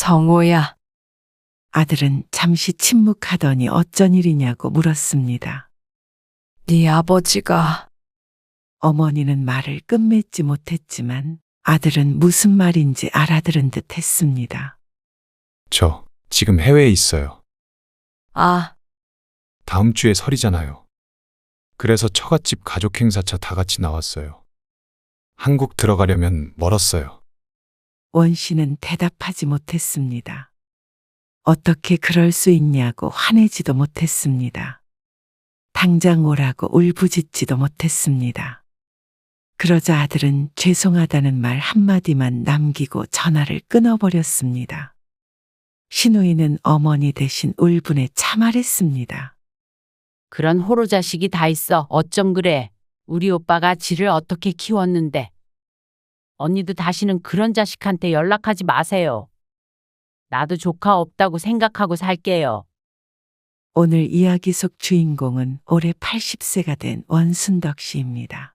성호야, 아들은 잠시 침묵하더니 어쩐 일이냐고 물었습니다. 네 아버지가 어머니는 말을 끝맺지 못했지만 아들은 무슨 말인지 알아들은 듯 했습니다. 저 지금 해외에 있어요. 아, 다음 주에 설이잖아요. 그래서 처갓집 가족 행사차 다 같이 나왔어요. 한국 들어가려면 멀었어요. 원 씨는 대답하지 못했습니다. 어떻게 그럴 수 있냐고 화내지도 못했습니다. 당장 오라고 울부짖지도 못했습니다. 그러자 아들은 죄송하다는 말 한마디만 남기고 전화를 끊어버렸습니다. 신우이는 어머니 대신 울분에 참아랬습니다. 그런 호로 자식이 다 있어. 어쩜 그래. 우리 오빠가 지를 어떻게 키웠는데. 언니도 다시는 그런 자식한테 연락하지 마세요. 나도 조카 없다고 생각하고 살게요. 오늘 이야기 속 주인공은 올해 80세가 된 원순덕 씨입니다.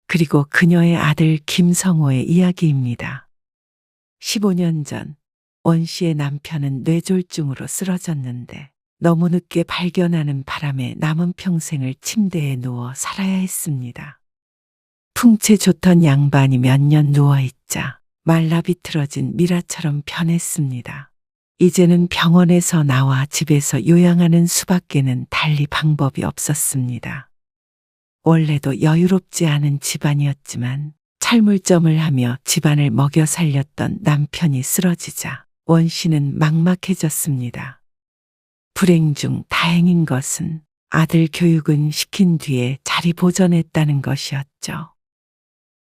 그리고 그녀의 아들 김성호의 이야기입니다. 15년 전 원 씨의 남편은 뇌졸중으로 쓰러졌는데 너무 늦게 발견하는 바람에 남은 평생을 침대에 누워 살아야 했습니다. 풍채 좋던 양반이 몇 년 누워있자 말라 비틀어진 미라처럼 변했습니다. 이제는 병원에서 나와 집에서 요양하는 수밖에는 달리 방법이 없었습니다. 원래도 여유롭지 않은 집안이었지만 철물점을 하며 집안을 먹여 살렸던 남편이 쓰러지자 원 씨는 막막해졌습니다. 불행 중 다행인 것은 아들 교육은 시킨 뒤에 자리 보전했다는 것이었죠.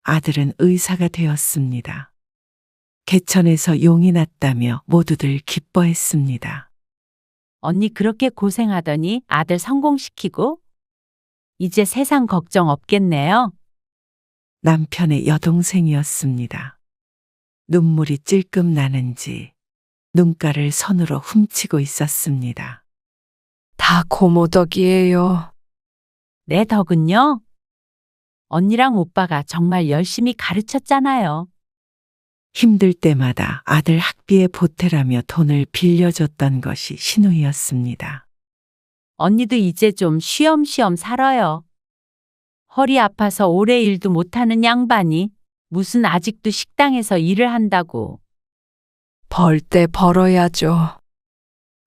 아들은 의사가 되었습니다. 개천에서 용이 났다며 모두들 기뻐했습니다. 언니 그렇게 고생하더니 아들 성공시키고 이제 세상 걱정 없겠네요. 남편의 여동생이었습니다. 눈물이 찔끔 나는지 눈가를 손으로 훔치고 있었습니다. 다 고모 덕이에요. 내 덕은요? 언니랑 오빠가 정말 열심히 가르쳤잖아요. 힘들 때마다 아들 학비에 보태라며 돈을 빌려줬던 것이 신우이였습니다. 언니도 이제 좀 쉬엄쉬엄 살아요. 허리 아파서 오래 일도 못하는 양반이 무슨 아직도 식당에서 일을 한다고. 벌 때 벌어야죠.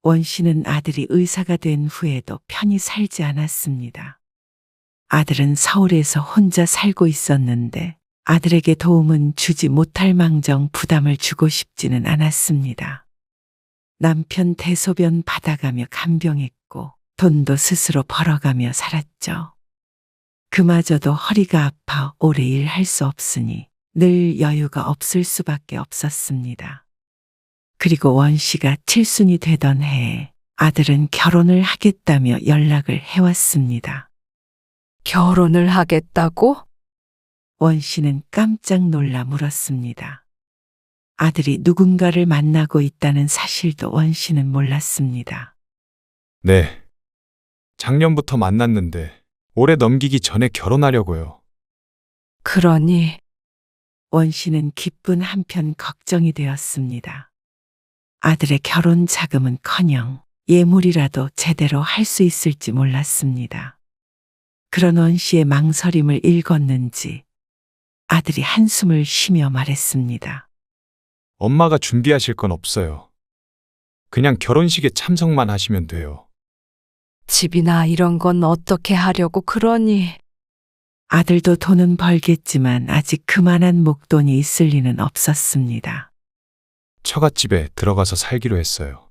원 씨는 아들이 의사가 된 후에도 편히 살지 않았습니다. 아들은 서울에서 혼자 살고 있었는데 아들에게 도움은 주지 못할 망정 부담을 주고 싶지는 않았습니다. 남편 대소변 받아가며 간병했고 돈도 스스로 벌어가며 살았죠. 그마저도 허리가 아파 오래 일할 수 없으니 늘 여유가 없을 수밖에 없었습니다. 그리고 원 씨가 칠순이 되던 해에 아들은 결혼을 하겠다며 연락을 해왔습니다. 결혼을 하겠다고? 원 씨는 깜짝 놀라 물었습니다. 아들이 누군가를 만나고 있다는 사실도 원 씨는 몰랐습니다. 네. 작년부터 만났는데 올해 넘기기 전에 결혼하려고요. 그러니 원 씨는 기쁜 한편 걱정이 되었습니다. 아들의 결혼 자금은커녕 예물이라도 제대로 할 수 있을지 몰랐습니다. 그런 원 씨의 망설임을 읽었는지 아들이 한숨을 쉬며 말했습니다. 엄마가 준비하실 건 없어요. 그냥 결혼식에 참석만 하시면 돼요. 집이나 이런 건 어떻게 하려고 그러니? 아들도 돈은 벌겠지만 아직 그만한 목돈이 있을 리는 없었습니다. 처갓집에 들어가서 살기로 했어요.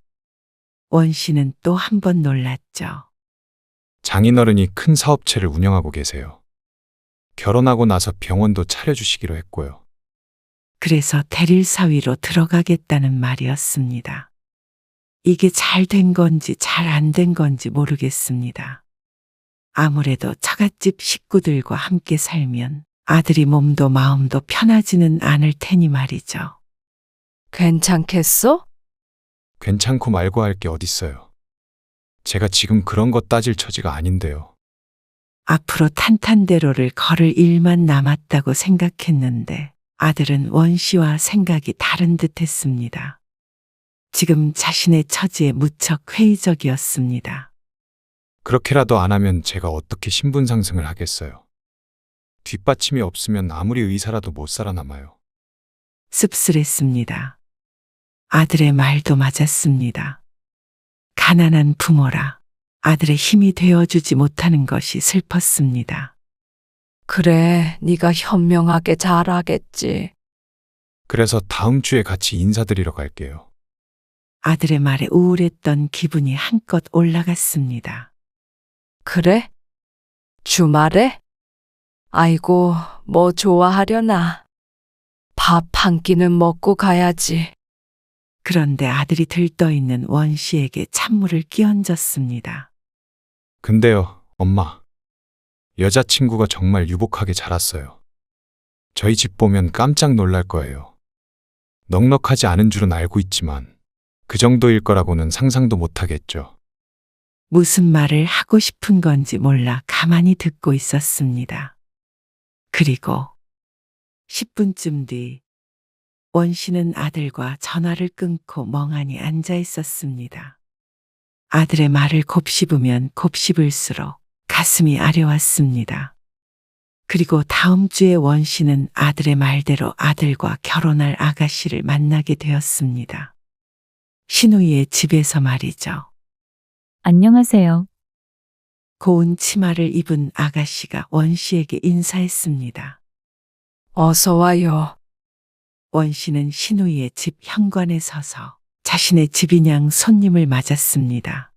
원 씨는 또 한 번 놀랐죠. 장인어른이 큰 사업체를 운영하고 계세요. 결혼하고 나서 병원도 차려주시기로 했고요. 그래서 대릴사위로 들어가겠다는 말이었습니다. 이게 잘 된 건지 잘 안 된 건지 모르겠습니다. 아무래도 처갓집 식구들과 함께 살면 아들이 몸도 마음도 편하지는 않을 테니 말이죠. 괜찮겠어? 괜찮고 말고 할 게 어딨어요. 제가 지금 그런 거 따질 처지가 아닌데요. 앞으로 탄탄대로를 걸을 일만 남았다고 생각했는데 아들은 원 씨와 생각이 다른 듯 했습니다. 지금 자신의 처지에 무척 회의적이었습니다. 그렇게라도 안 하면 제가 어떻게 신분 상승을 하겠어요. 뒷받침이 없으면 아무리 의사라도 못 살아남아요. 씁쓸했습니다. 아들의 말도 맞았습니다. 가난한 부모라 아들의 힘이 되어주지 못하는 것이 슬펐습니다. 그래, 네가 현명하게 잘하겠지. 그래서 다음 주에 같이 인사드리러 갈게요. 아들의 말에 우울했던 기분이 한껏 올라갔습니다. 그래? 주말에? 아이고, 뭐 좋아하려나. 밥 한 끼는 먹고 가야지. 그런데 아들이 들떠있는 원 씨에게 찬물을 끼얹었습니다. 근데요, 엄마. 여자친구가 정말 유복하게 자랐어요. 저희 집 보면 깜짝 놀랄 거예요. 넉넉하지 않은 줄은 알고 있지만 그 정도일 거라고는 상상도 못 하겠죠. 무슨 말을 하고 싶은 건지 몰라 가만히 듣고 있었습니다. 그리고 10분쯤 뒤 원 씨는 아들과 전화를 끊고 멍하니 앉아 있었습니다. 아들의 말을 곱씹으면 곱씹을수록 가슴이 아려왔습니다. 그리고 다음 주에 원 씨는 아들의 말대로 아들과 결혼할 아가씨를 만나게 되었습니다. 신우이의 집에서 말이죠. 안녕하세요. 고운 치마를 입은 아가씨가 원 씨에게 인사했습니다. 어서 와요. 원 씨는 신우이의 집 현관에 서서 자신의 집인양 손님을 맞았습니다.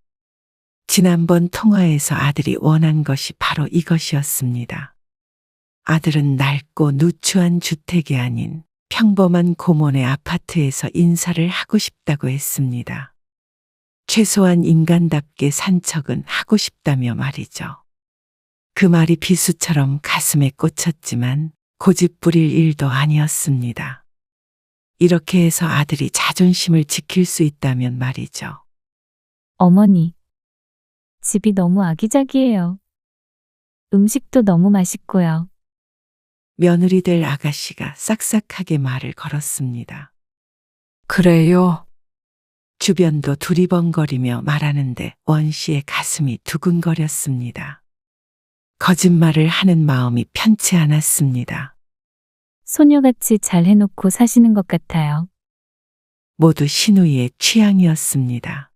지난번 통화에서 아들이 원한 것이 바로 이것이었습니다. 아들은 낡고 누추한 주택이 아닌 평범한 고몬의 아파트에서 인사를 하고 싶다고 했습니다. 최소한 인간답게 산책은 하고 싶다며 말이죠. 그 말이 비수처럼 가슴에 꽂혔지만 고집 부릴 일도 아니었습니다. 이렇게 해서 아들이 자존심을 지킬 수 있다면 말이죠. 어머니, 집이 너무 아기자기해요. 음식도 너무 맛있고요. 며느리 될 아가씨가 싹싹하게 말을 걸었습니다. 그래요. 주변도 두리번거리며 말하는데 원 씨의 가슴이 두근거렸습니다. 거짓말을 하는 마음이 편치 않았습니다. 소녀같이 잘 해놓고 사시는 것 같아요. 모두 신우이의 취향이었습니다.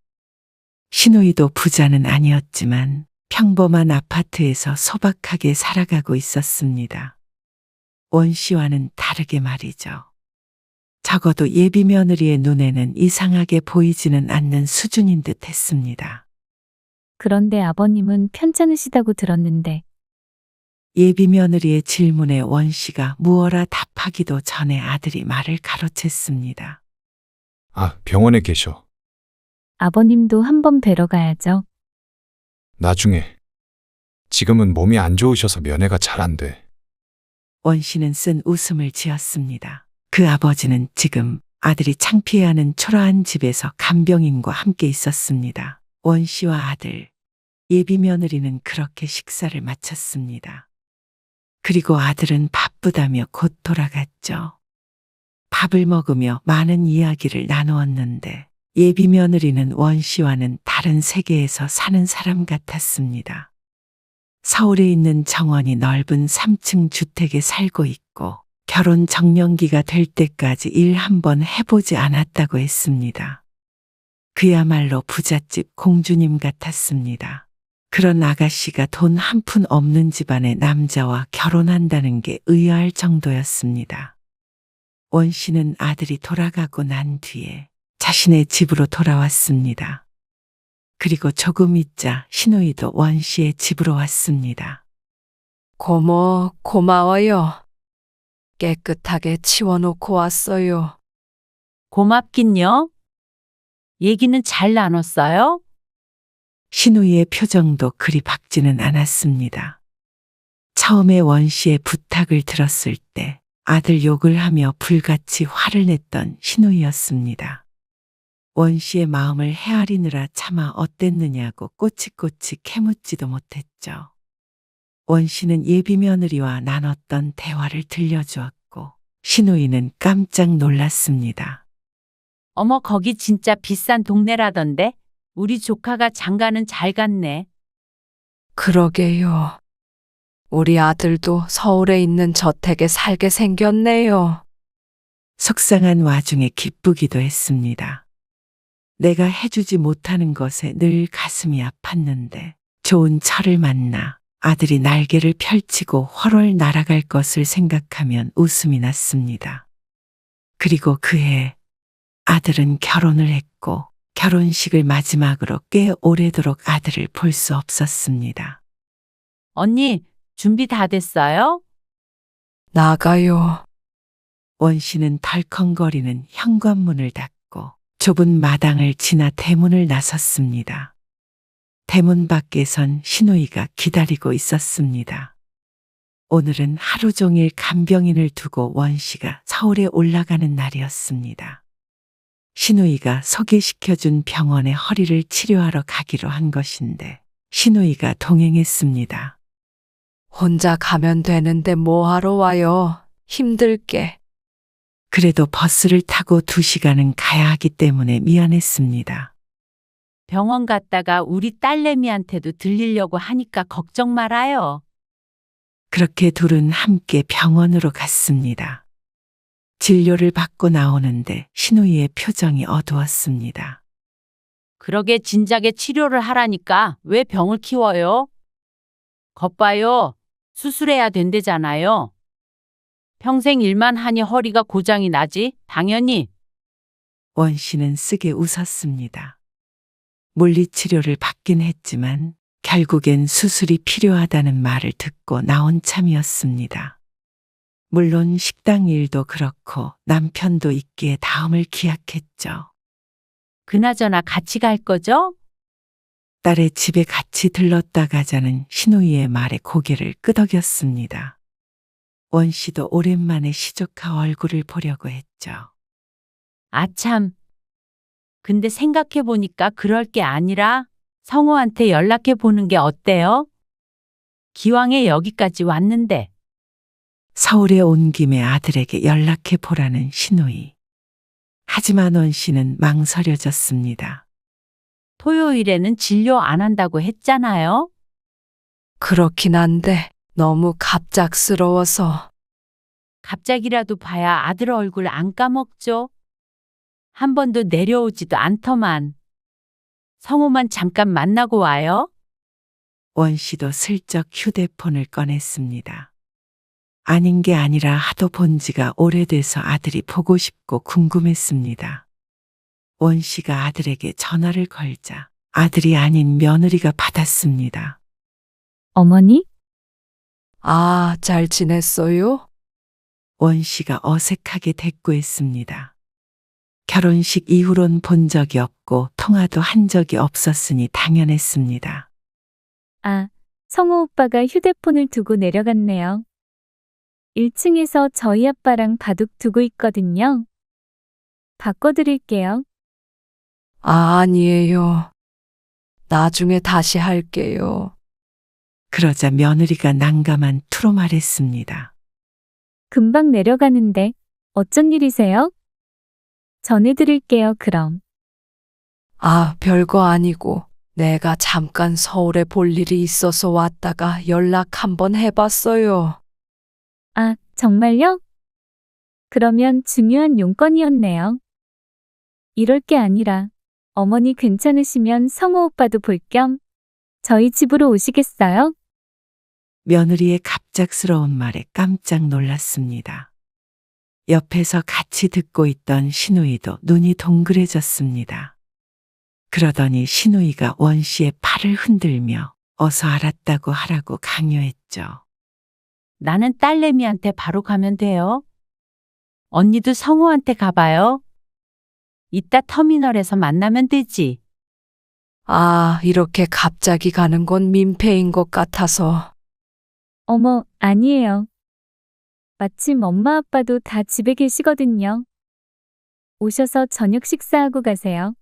신우이도 부자는 아니었지만 평범한 아파트에서 소박하게 살아가고 있었습니다. 원 씨와는 다르게 말이죠. 적어도 예비 며느리의 눈에는 이상하게 보이지는 않는 수준인 듯 했습니다. 그런데 아버님은 편찮으시다고 들었는데 예비 며느리의 질문에 원 씨가 무어라 답하기도 전에 아들이 말을 가로챘습니다. 아, 병원에 계셔. 아버님도 한번 뵈러 가야죠. 나중에. 지금은 몸이 안 좋으셔서 면회가 잘 안 돼. 원 씨는 쓴 웃음을 지었습니다. 그 아버지는 지금 아들이 창피해하는 초라한 집에서 간병인과 함께 있었습니다. 원 씨와 아들, 예비 며느리는 그렇게 식사를 마쳤습니다. 그리고 아들은 바쁘다며 곧 돌아갔죠. 밥을 먹으며 많은 이야기를 나누었는데 예비 며느리는 원 씨와는 다른 세계에서 사는 사람 같았습니다. 서울에 있는 정원이 넓은 3층 주택에 살고 있고 결혼 정년기가 될 때까지 일 한번 해보지 않았다고 했습니다. 그야말로 부잣집 공주님 같았습니다. 그런 아가씨가 돈 한 푼 없는 집안의 남자와 결혼한다는 게 의아할 정도였습니다. 원 씨는 아들이 돌아가고 난 뒤에 자신의 집으로 돌아왔습니다. 그리고 조금 있자 신우이도 원 씨의 집으로 왔습니다. 고모, 고마워요. 깨끗하게 치워놓고 왔어요. 고맙긴요. 얘기는 잘 나눴어요? 신우이의 표정도 그리 밝지는 않았습니다. 처음에 원 씨의 부탁을 들었을 때 아들 욕을 하며 불같이 화를 냈던 신우이였습니다. 원 씨의 마음을 헤아리느라 차마 어땠느냐고 꼬치꼬치 캐묻지도 못했죠. 원 씨는 예비 며느리와 나눴던 대화를 들려주었고 신우이는 깜짝 놀랐습니다. 어머, 거기 진짜 비싼 동네라던데? 우리 조카가 장가는 잘 갔네. 그러게요. 우리 아들도 서울에 있는 저택에 살게 생겼네요. 속상한 와중에 기쁘기도 했습니다. 내가 해주지 못하는 것에 늘 가슴이 아팠는데 좋은 철을 만나 아들이 날개를 펼치고 훨훨 날아갈 것을 생각하면 웃음이 났습니다. 그리고 그해 아들은 결혼을 했고 결혼식을 마지막으로 꽤 오래도록 아들을 볼 수 없었습니다. 언니, 준비 다 됐어요? 나가요. 원 씨는 덜컹거리는 현관문을 닫고 좁은 마당을 지나 대문을 나섰습니다. 대문 밖에선 신우이가 기다리고 있었습니다. 오늘은 하루 종일 간병인을 두고 원 씨가 서울에 올라가는 날이었습니다. 신우이가 소개시켜준 병원에 허리를 치료하러 가기로 한 것인데 신우이가 동행했습니다. 혼자 가면 되는데 뭐하러 와요? 힘들게. 그래도 버스를 타고 2시간은 가야 하기 때문에 미안했습니다. 병원 갔다가 우리 딸내미한테도 들리려고 하니까 걱정 말아요. 그렇게 둘은 함께 병원으로 갔습니다. 진료를 받고 나오는데 신우이의 표정이 어두웠습니다. 그러게 진작에 치료를 하라니까 왜 병을 키워요? 겉봐요. 수술해야 된대잖아요. 평생 일만 하니 허리가 고장이 나지? 당연히. 원 씨는 쓰게 웃었습니다. 물리치료를 받긴 했지만 결국엔 수술이 필요하다는 말을 듣고 나온 참이었습니다. 물론 식당 일도 그렇고 남편도 있기에 다음을 기약했죠. 그나저나 같이 갈 거죠? 딸의 집에 같이 들렀다 가자는 신우이의 말에 고개를 끄덕였습니다. 원 씨도 오랜만에 시조카 얼굴을 보려고 했죠. 아참. 근데 생각해보니까 그럴 게 아니라 성우한테 연락해 보는 게 어때요? 기왕에 여기까지 왔는데. 서울에 온 김에 아들에게 연락해 보라는 신우이. 하지만 원 씨는 망설여졌습니다. 토요일에는 진료 안 한다고 했잖아요. 그렇긴 한데 너무 갑작스러워서. 갑자기라도 봐야 아들 얼굴 안 까먹죠. 한 번도 내려오지도 않더만. 성우만 잠깐 만나고 와요. 원 씨도 슬쩍 휴대폰을 꺼냈습니다. 아닌 게 아니라 하도 본 지가 오래돼서 아들이 보고 싶고 궁금했습니다. 원 씨가 아들에게 전화를 걸자 아들이 아닌 며느리가 받았습니다. 어머니? 아, 잘 지냈어요? 원 씨가 어색하게 대꾸했습니다. 결혼식 이후론 본 적이 없고 통화도 한 적이 없었으니 당연했습니다. 아, 성우 오빠가 휴대폰을 두고 내려갔네요. 1층에서 저희 아빠랑 바둑 두고 있거든요. 바꿔드릴게요. 아, 아니에요. 나중에 다시 할게요. 그러자 며느리가 난감한 투로 말했습니다. 금방 내려가는데 어쩐 일이세요? 전해드릴게요, 그럼. 아, 별거 아니고 내가 잠깐 서울에 볼 일이 있어서 왔다가 연락 한번 해봤어요. 아, 정말요? 그러면 중요한 용건이었네요. 이럴 게 아니라 어머니 괜찮으시면 성우 오빠도 볼 겸 저희 집으로 오시겠어요? 며느리의 갑작스러운 말에 깜짝 놀랐습니다. 옆에서 같이 듣고 있던 신우이도 눈이 동그래졌습니다. 그러더니 신우이가 원 씨의 팔을 흔들며 어서 알았다고 하라고 강요했죠. 나는 딸내미한테 바로 가면 돼요. 언니도 성우한테 가봐요. 이따 터미널에서 만나면 되지. 아, 이렇게 갑자기 가는 건 민폐인 것 같아서. 어머, 아니에요. 마침 엄마 아빠도 다 집에 계시거든요. 오셔서 저녁 식사하고 가세요.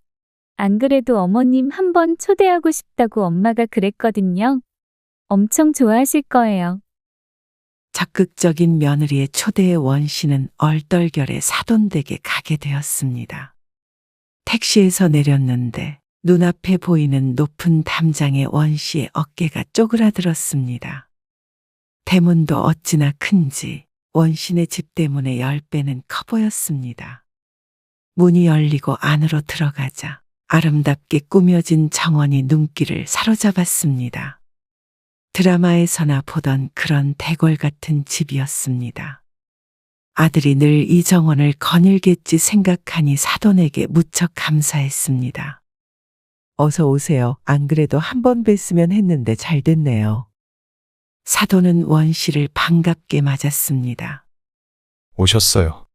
안 그래도 어머님 한번 초대하고 싶다고 엄마가 그랬거든요. 엄청 좋아하실 거예요. 적극적인 며느리의 초대에 원 씨는 얼떨결에 사돈댁에 가게 되었습니다. 택시에서 내렸는데 눈앞에 보이는 높은 담장의 원 씨의 어깨가 쪼그라들었습니다. 대문도 어찌나 큰지 원 씨네 집 대문의 10배는 커 보였습니다. 문이 열리고 안으로 들어가자 아름답게 꾸며진 정원이 눈길을 사로잡았습니다. 드라마에서나 보던 그런 대궐 같은 집이었습니다. 아들이 늘 이 정원을 거닐겠지 생각하니 사돈에게 무척 감사했습니다. 어서 오세요. 안 그래도 한 번 뵀으면 했는데 잘 됐네요. 사돈은 원 씨를 반갑게 맞았습니다. 오셨어요.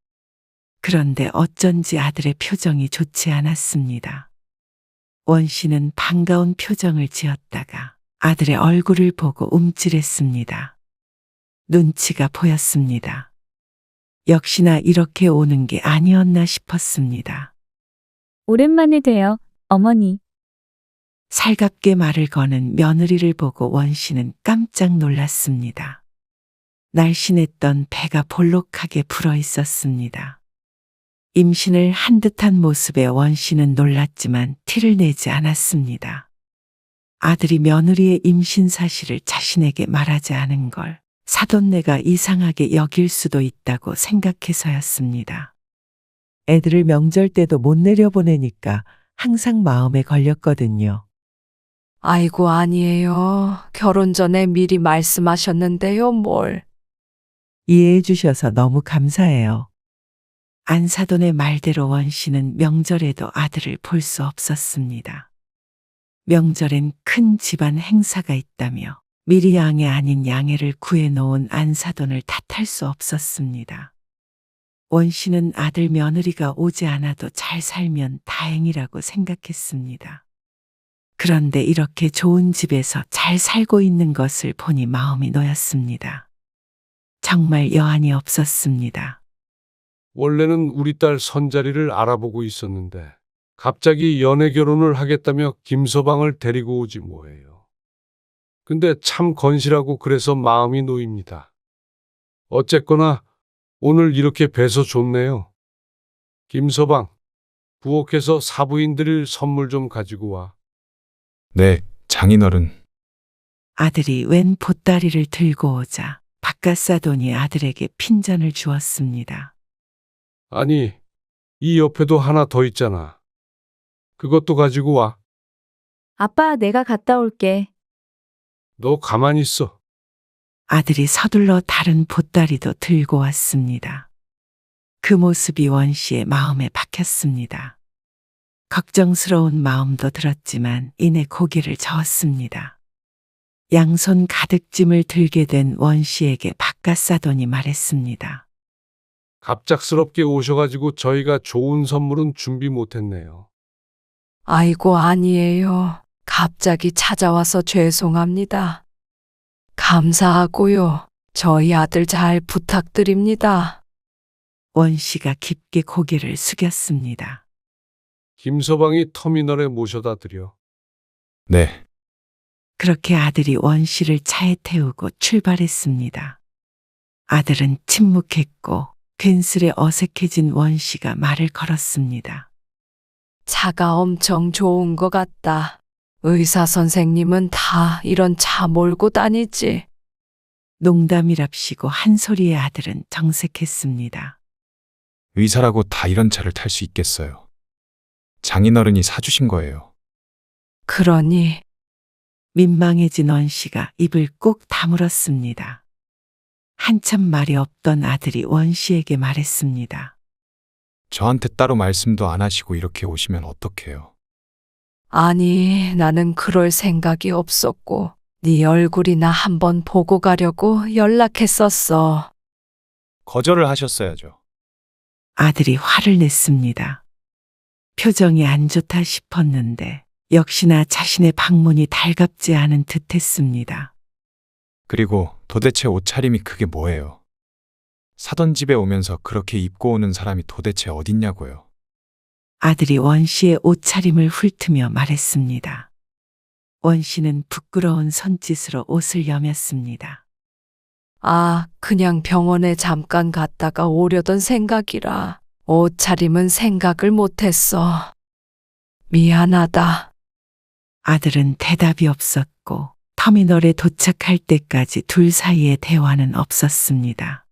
그런데 어쩐지 아들의 표정이 좋지 않았습니다. 원 씨는 반가운 표정을 지었다가 아들의 얼굴을 보고 움찔했습니다. 눈치가 보였습니다. 역시나 이렇게 오는 게 아니었나 싶었습니다. 오랜만에 봬요, 어머니. 살갑게 말을 거는 며느리를 보고 원 씨는 깜짝 놀랐습니다. 날씬했던 배가 볼록하게 불어 있었습니다. 임신을 한 듯한 모습에 원 씨는 놀랐지만 티를 내지 않았습니다. 아들이 며느리의 임신 사실을 자신에게 말하지 않은 걸 사돈네가 이상하게 여길 수도 있다고 생각해서였습니다. 애들을 명절 때도 못 내려보내니까 항상 마음에 걸렸거든요. 아이고, 아니에요. 결혼 전에 미리 말씀하셨는데요, 뭘. 이해해 주셔서 너무 감사해요. 안사돈의 말대로 원 씨는 명절에도 아들을 볼 수 없었습니다. 명절엔 큰 집안 행사가 있다며 미리 양해 아닌 양해를 구해놓은 안사돈을 탓할 수 없었습니다. 원 씨는 아들 며느리가 오지 않아도 잘 살면 다행이라고 생각했습니다. 그런데 이렇게 좋은 집에서 잘 살고 있는 것을 보니 마음이 놓였습니다. 정말 여한이 없었습니다. 원래는 우리 딸 선자리를 알아보고 있었는데 갑자기 연애 결혼을 하겠다며 김서방을 데리고 오지 뭐예요. 근데 참 건실하고 그래서 마음이 놓입니다. 어쨌거나 오늘 이렇게 뵈서 좋네요. 김서방, 부엌에서 사부인 드릴 선물 좀 가지고 와. 네, 장인어른. 아들이 웬 보따리를 들고 오자 바깥사돈이 아들에게 핀잔을 주었습니다. 아니, 이 옆에도 하나 더 있잖아. 그것도 가지고 와. 아빠, 내가 갔다 올게. 너 가만히 있어. 아들이 서둘러 다른 보따리도 들고 왔습니다. 그 모습이 원 씨의 마음에 박혔습니다. 걱정스러운 마음도 들었지만 이내 고개를 저었습니다. 양손 가득 짐을 들게 된 원 씨에게 바깥사돈이 말했습니다. 갑작스럽게 오셔가지고 저희가 좋은 선물은 준비 못했네요. 아이고, 아니에요. 갑자기 찾아와서 죄송합니다. 감사하고요. 저희 아들 잘 부탁드립니다. 원 씨가 깊게 고개를 숙였습니다. 김서방이 터미널에 모셔다 드려. 네, 그렇게 아들이 원 씨를 차에 태우고 출발했습니다. 아들은 침묵했고 괜스레 어색해진 원 씨가 말을 걸었습니다. 차가 엄청 좋은 것 같다. 의사 선생님은 다 이런 차 몰고 다니지. 농담이랍시고 한 소리의 아들은 정색했습니다. 의사라고 다 이런 차를 탈 수 있겠어요. 장인어른이 사주신 거예요. 그러니 민망해진 원 씨가 입을 꼭 다물었습니다. 한참 말이 없던 아들이 원 씨에게 말했습니다. 저한테 따로 말씀도 안 하시고 이렇게 오시면 어떡해요. 아니, 나는 그럴 생각이 없었고 네 얼굴이나 한번 보고 가려고 연락했었어. 거절을 하셨어야죠. 아들이 화를 냈습니다. 표정이 안 좋다 싶었는데 역시나 자신의 방문이 달갑지 않은 듯했습니다. 그리고 도대체 옷차림이 그게 뭐예요? 사돈 집에 오면서 그렇게 입고 오는 사람이 도대체 어딨냐고요. 아들이 원 씨의 옷차림을 훑으며 말했습니다. 원 씨는 부끄러운 손짓으로 옷을 여몄습니다. 아, 그냥 병원에 잠깐 갔다가 오려던 생각이라 옷차림은 생각을 못했어. 미안하다. 아들은 대답이 없었고 터미널에 도착할 때까지 둘 사이에 대화는 없었습니다.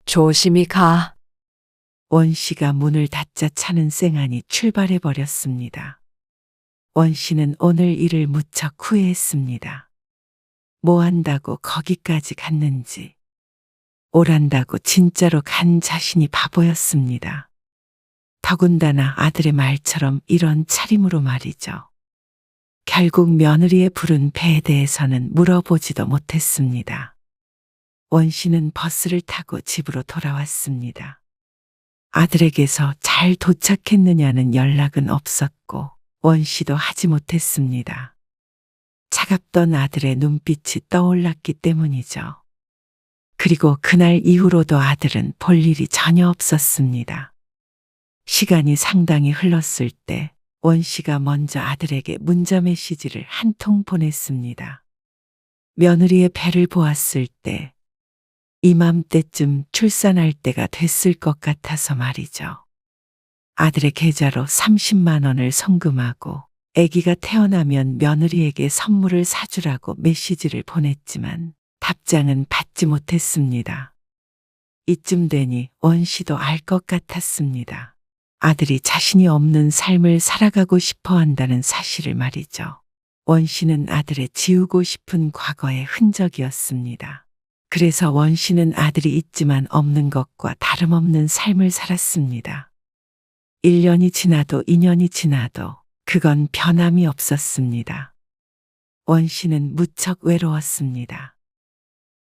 조심히 가. 원 씨가 문을 닫자 차는 쌩안이 출발해 버렸습니다. 원 씨는 오늘 일을 무척 후회했습니다. 뭐 한다고 거기까지 갔는지, 오란다고 진짜로 간 자신이 바보였습니다. 더군다나 아들의 말처럼 이런 차림으로 말이죠. 결국 며느리의 부른 배에 대해서는 물어보지도 못했습니다. 원 씨는 버스를 타고 집으로 돌아왔습니다. 아들에게서 잘 도착했느냐는 연락은 없었고 원 씨도 하지 못했습니다. 차갑던 아들의 눈빛이 떠올랐기 때문이죠. 그리고 그날 이후로도 아들은 볼 일이 전혀 없었습니다. 시간이 상당히 흘렀을 때 원 씨가 먼저 아들에게 문자 메시지를 한 통 보냈습니다. 며느리의 배를 보았을 때 이맘때쯤 출산할 때가 됐을 것 같아서 말이죠. 아들의 계좌로 30만 원을 송금하고 아기가 태어나면 며느리에게 선물을 사주라고 메시지를 보냈지만 답장은 받지 못했습니다. 이쯤 되니 원 씨도 알 것 같았습니다. 아들이 자신이 없는 삶을 살아가고 싶어 한다는 사실을 말이죠. 원 씨는 아들의 지우고 싶은 과거의 흔적이었습니다. 그래서 원 씨는 아들이 있지만 없는 것과 다름없는 삶을 살았습니다. 1년이 지나도 2년이 지나도 그건 변함이 없었습니다. 원 씨는 무척 외로웠습니다.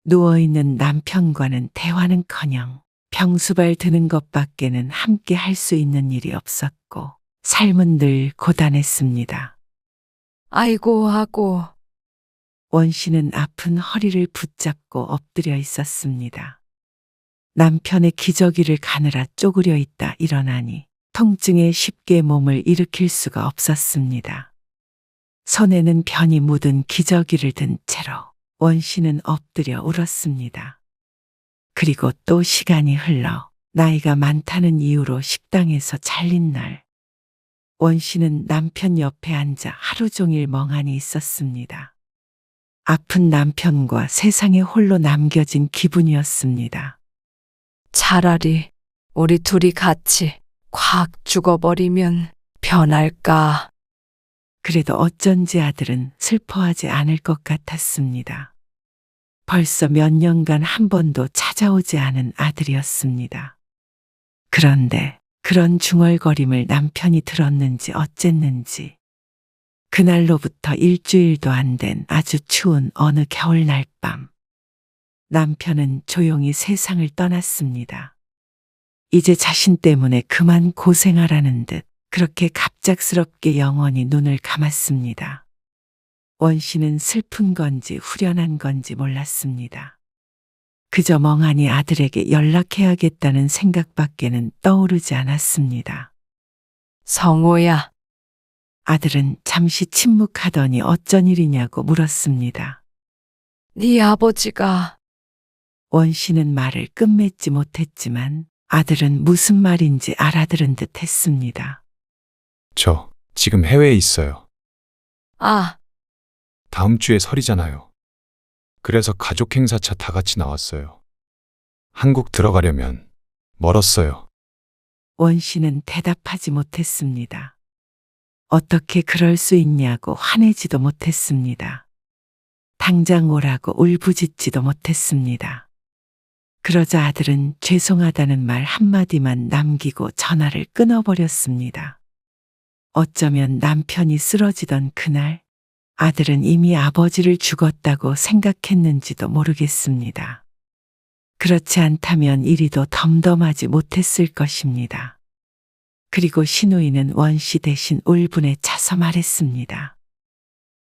누워있는 남편과는 대화는커녕 병수발 드는 것밖에는 함께 할 수 있는 일이 없었고 삶은 늘 고단했습니다. 아이고 하고. 원 씨는 아픈 허리를 붙잡고 엎드려 있었습니다. 남편의 기저귀를 가느라 쪼그려 있다 일어나니 통증에 쉽게 몸을 일으킬 수가 없었습니다. 손에는 변이 묻은 기저귀를 든 채로 원 씨는 엎드려 울었습니다. 그리고 또 시간이 흘러 나이가 많다는 이유로 식당에서 잘린 날, 원 씨는 남편 옆에 앉아 하루 종일 멍하니 있었습니다. 아픈 남편과 세상에 홀로 남겨진 기분이었습니다. 차라리 우리 둘이 같이 확 죽어버리면 변할까. 그래도 어쩐지 아들은 슬퍼하지 않을 것 같았습니다. 벌써 몇 년간 한 번도 찾아오지 않은 아들이었습니다. 그런데 그런 중얼거림을 남편이 들었는지 어쨌는지 그날로부터 일주일도 안 된 아주 추운 어느 겨울날 밤, 남편은 조용히 세상을 떠났습니다. 이제 자신 때문에 그만 고생하라는 듯 그렇게 갑작스럽게 영원히 눈을 감았습니다. 원 씨는 슬픈 건지 후련한 건지 몰랐습니다. 그저 멍하니 아들에게 연락해야겠다는 생각밖에는 떠오르지 않았습니다. 성호야, 아들은 잠시 침묵하더니 어쩐 일이냐고 물었습니다. 네 아버지가 원 씨는 말을 끝맺지 못했지만 아들은 무슨 말인지 알아들은 듯 했습니다. 저 지금 해외에 있어요. 아, 다음 주에 설이잖아요. 그래서 가족 행사차 다 같이 나왔어요. 한국 들어가려면 멀었어요. 원 씨는 대답하지 못했습니다. 어떻게 그럴 수 있냐고 화내지도 못했습니다. 당장 오라고 울부짖지도 못했습니다. 그러자 아들은 죄송하다는 말 한마디만 남기고 전화를 끊어버렸습니다. 어쩌면 남편이 쓰러지던 그날 아들은 이미 아버지를 죽었다고 생각했는지도 모르겠습니다. 그렇지 않다면 이리도 덤덤하지 못했을 것입니다. 그리고 신우이는 원 씨 대신 울분에 차서 말했습니다.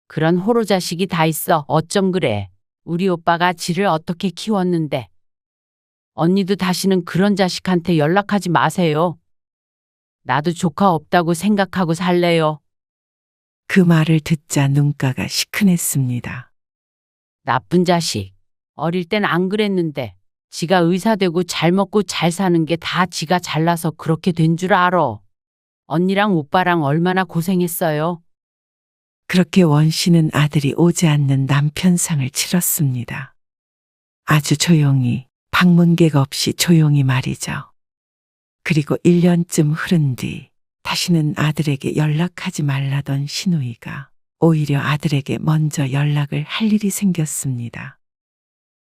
그런 호로 자식이 다 있어. 어쩜 그래. 우리 오빠가 지를 어떻게 키웠는데. 언니도 다시는 그런 자식한테 연락하지 마세요. 나도 조카 없다고 생각하고 살래요. 그 말을 듣자 눈가가 시큰했습니다. 나쁜 자식. 어릴 땐 안 그랬는데 지가 의사 되고 잘 먹고 잘 사는 게 다 지가 잘나서 그렇게 된 줄 알아. 언니랑 오빠랑 얼마나 고생했어요. 그렇게 원 씨는 아들이 오지 않는 남편 상을 치렀습니다. 아주 조용히, 방문객 없이 조용히 말이죠. 그리고 1년쯤 흐른 뒤 다시는 아들에게 연락하지 말라던 신우이가 오히려 아들에게 먼저 연락을 할 일이 생겼습니다.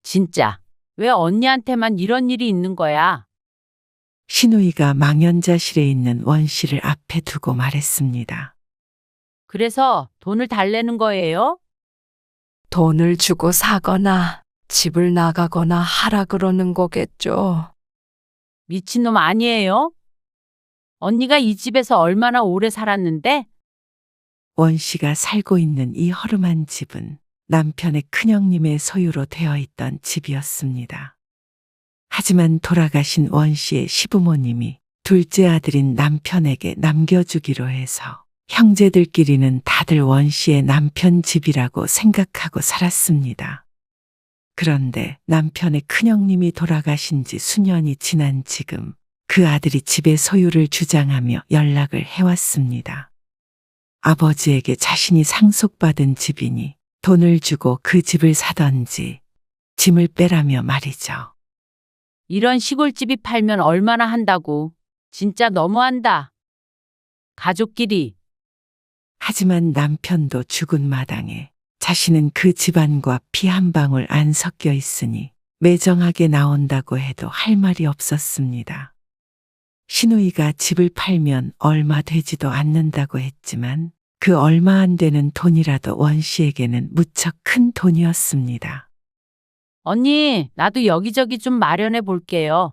진짜. 왜 언니한테만 이런 일이 있는 거야? 신우이가 망연자실에 있는 원 씨를 앞에 두고 말했습니다. 그래서 돈을 달래는 거예요? 돈을 주고 사거나 집을 나가거나 하라 그러는 거겠죠. 미친놈 아니에요? 언니가 이 집에서 얼마나 오래 살았는데? 원 씨가 살고 있는 이 허름한 집은 남편의 큰형님의 소유로 되어 있던 집이었습니다. 하지만 돌아가신 원 씨의 시부모님이 둘째 아들인 남편에게 남겨주기로 해서 형제들끼리는 다들 원 씨의 남편 집이라고 생각하고 살았습니다. 그런데 남편의 큰형님이 돌아가신 지 수년이 지난 지금 그 아들이 집의 소유를 주장하며 연락을 해왔습니다. 아버지에게 자신이 상속받은 집이니 돈을 주고 그 집을 사던지 짐을 빼라며 말이죠. 이런 시골집이 팔면 얼마나 한다고. 진짜 너무한다. 가족끼리. 하지만 남편도 죽은 마당에 자신은 그 집안과 피 한 방울 안 섞여 있으니 매정하게 나온다고 해도 할 말이 없었습니다. 신우이가 집을 팔면 얼마 되지도 않는다고 했지만 그 얼마 안 되는 돈이라도 원 씨에게는 무척 큰 돈이었습니다. 언니, 나도 여기저기 좀 마련해 볼게요.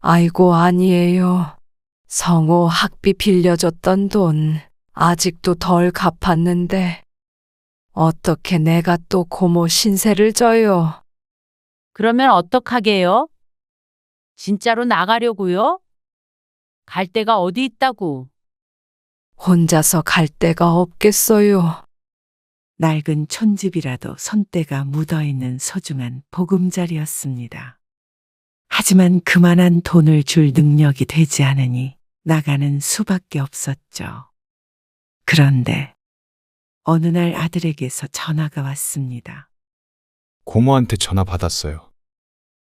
아이고, 아니에요. 성호 학비 빌려줬던 돈 아직도 덜 갚았는데 어떻게 내가 또 고모 신세를 져요? 그러면 어떡하게요? 진짜로 나가려고요? 갈 데가 어디 있다고. 혼자서 갈 데가 없겠어요. 낡은 촌집이라도 손때가 묻어있는 소중한 보금자리였습니다. 하지만 그만한 돈을 줄 능력이 되지 않으니 나가는 수밖에 없었죠. 그런데 어느 날 아들에게서 전화가 왔습니다. 고모한테 전화 받았어요.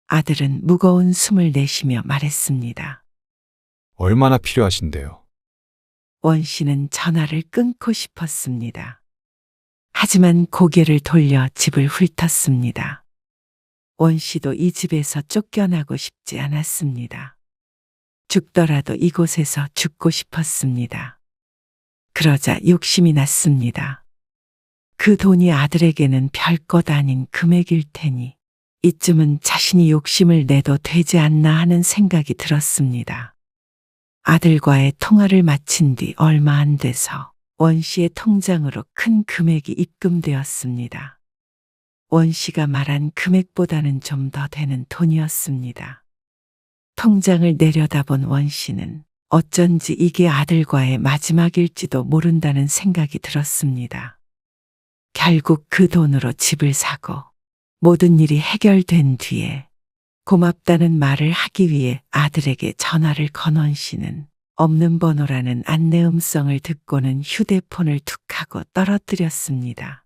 아들은 무거운 숨을 내쉬며 말했습니다. 얼마나 필요하신데요? 원 씨는 전화를 끊고 싶었습니다. 하지만 고개를 돌려 집을 훑었습니다. 원 씨도 이 집에서 쫓겨나고 싶지 않았습니다. 죽더라도 이곳에서 죽고 싶었습니다. 그러자 욕심이 났습니다. 그 돈이 아들에게는 별것 아닌 금액일 테니 이쯤은 자신이 욕심을 내도 되지 않나 하는 생각이 들었습니다. 아들과의 통화를 마친 뒤 얼마 안 돼서 원 씨의 통장으로 큰 금액이 입금되었습니다. 원 씨가 말한 금액보다는 좀 더 되는 돈이었습니다. 통장을 내려다본 원 씨는 어쩐지 이게 아들과의 마지막일지도 모른다는 생각이 들었습니다. 결국 그 돈으로 집을 사고 모든 일이 해결된 뒤에 고맙다는 말을 하기 위해 아들에게 전화를 건 원 씨는 없는 번호라는 안내 음성을 듣고는 휴대폰을 툭 하고 떨어뜨렸습니다.